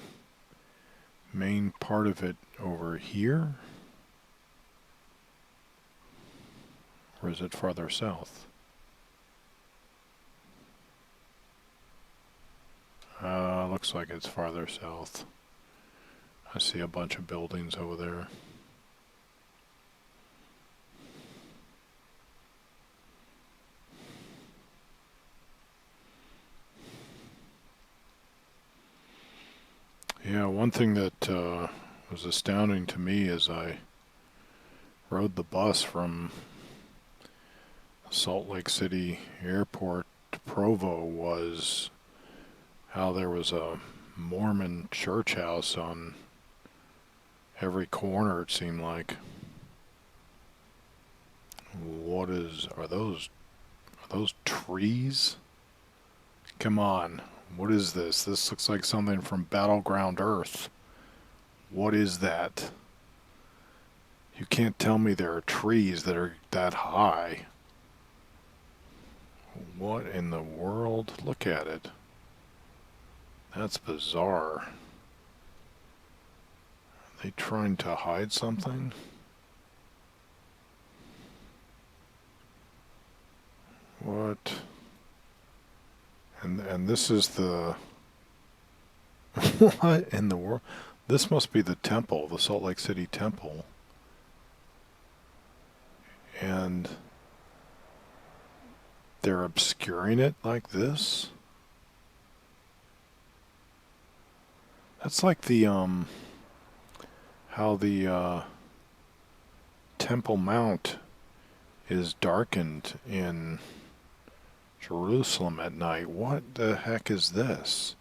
main part of it over here? Or is it farther south? Looks like it's farther south. I see a bunch of buildings over there. Yeah, one thing that was astounding to me as I rode the bus from Salt Lake City Airport to Provo was how there was a Mormon church house on every corner, it seemed like. Are those trees? Come on, what is this? This looks like something from Battleground Earth. What is that? You can't tell me there are trees that are that high. What in the world? Look at it. That's bizarre. Are they trying to hide something? What? And this is the... What in the world? This must be the temple, the Salt Lake City temple. And they're obscuring it like this? That's like the, how the, Temple Mount is darkened in Jerusalem at night. What the heck is this?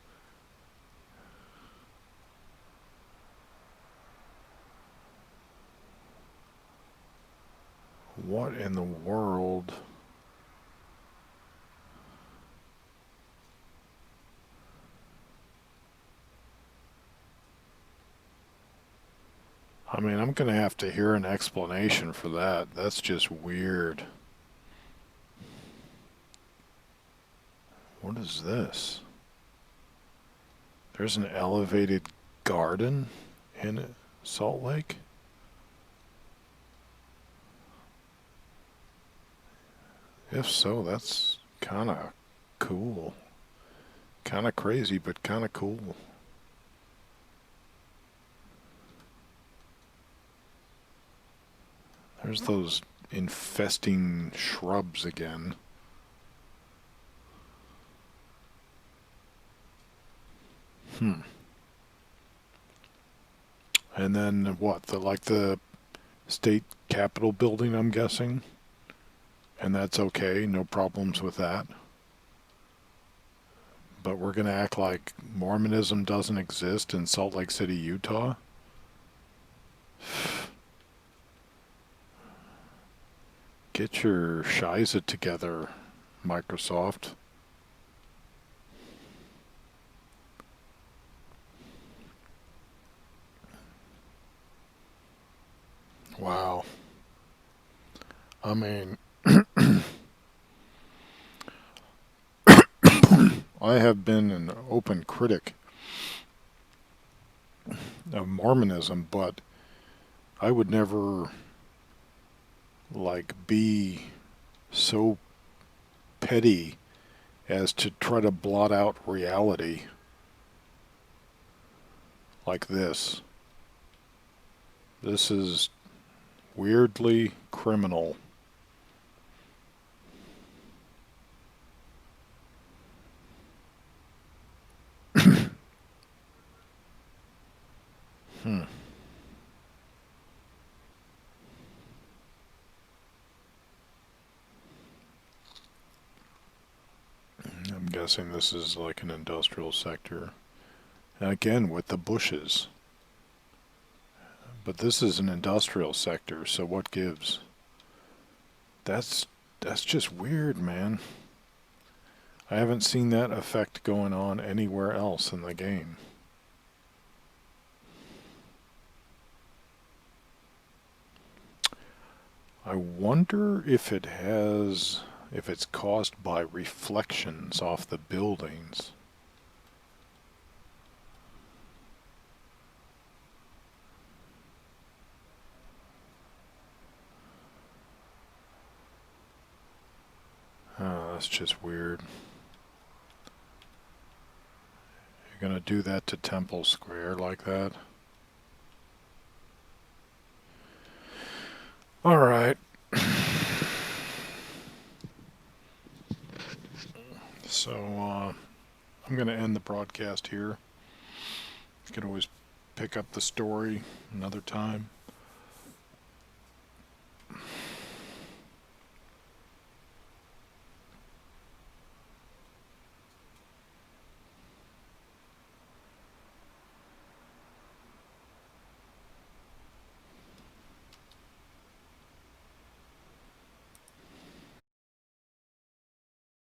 What in the world? I mean, I'm going to have to hear an explanation for that. That's just weird. What is this? There's an elevated garden in Salt Lake? If so, that's kind of cool. Kind of crazy, but kind of cool. There's those infesting shrubs again. And then what? The state capitol building, I'm guessing? And that's okay, no problems with that. But we're going to act like Mormonism doesn't exist in Salt Lake City, Utah? Get your shiza together, Microsoft. Wow. I mean, I have been an open critic of Mormonism, but I would never, like, be so petty as to try to blot out reality like this. This is weirdly criminal. I'm guessing this is like an industrial sector. And again, with the bushes. But this is an industrial sector, so what gives? That's just weird, man. I haven't seen that effect going on anywhere else in the game. I wonder if it's caused by reflections off the buildings. Oh, that's just weird. You're gonna do that to Temple Square like that? Alright. So, I'm going to end the broadcast here. You can always pick up the story another time.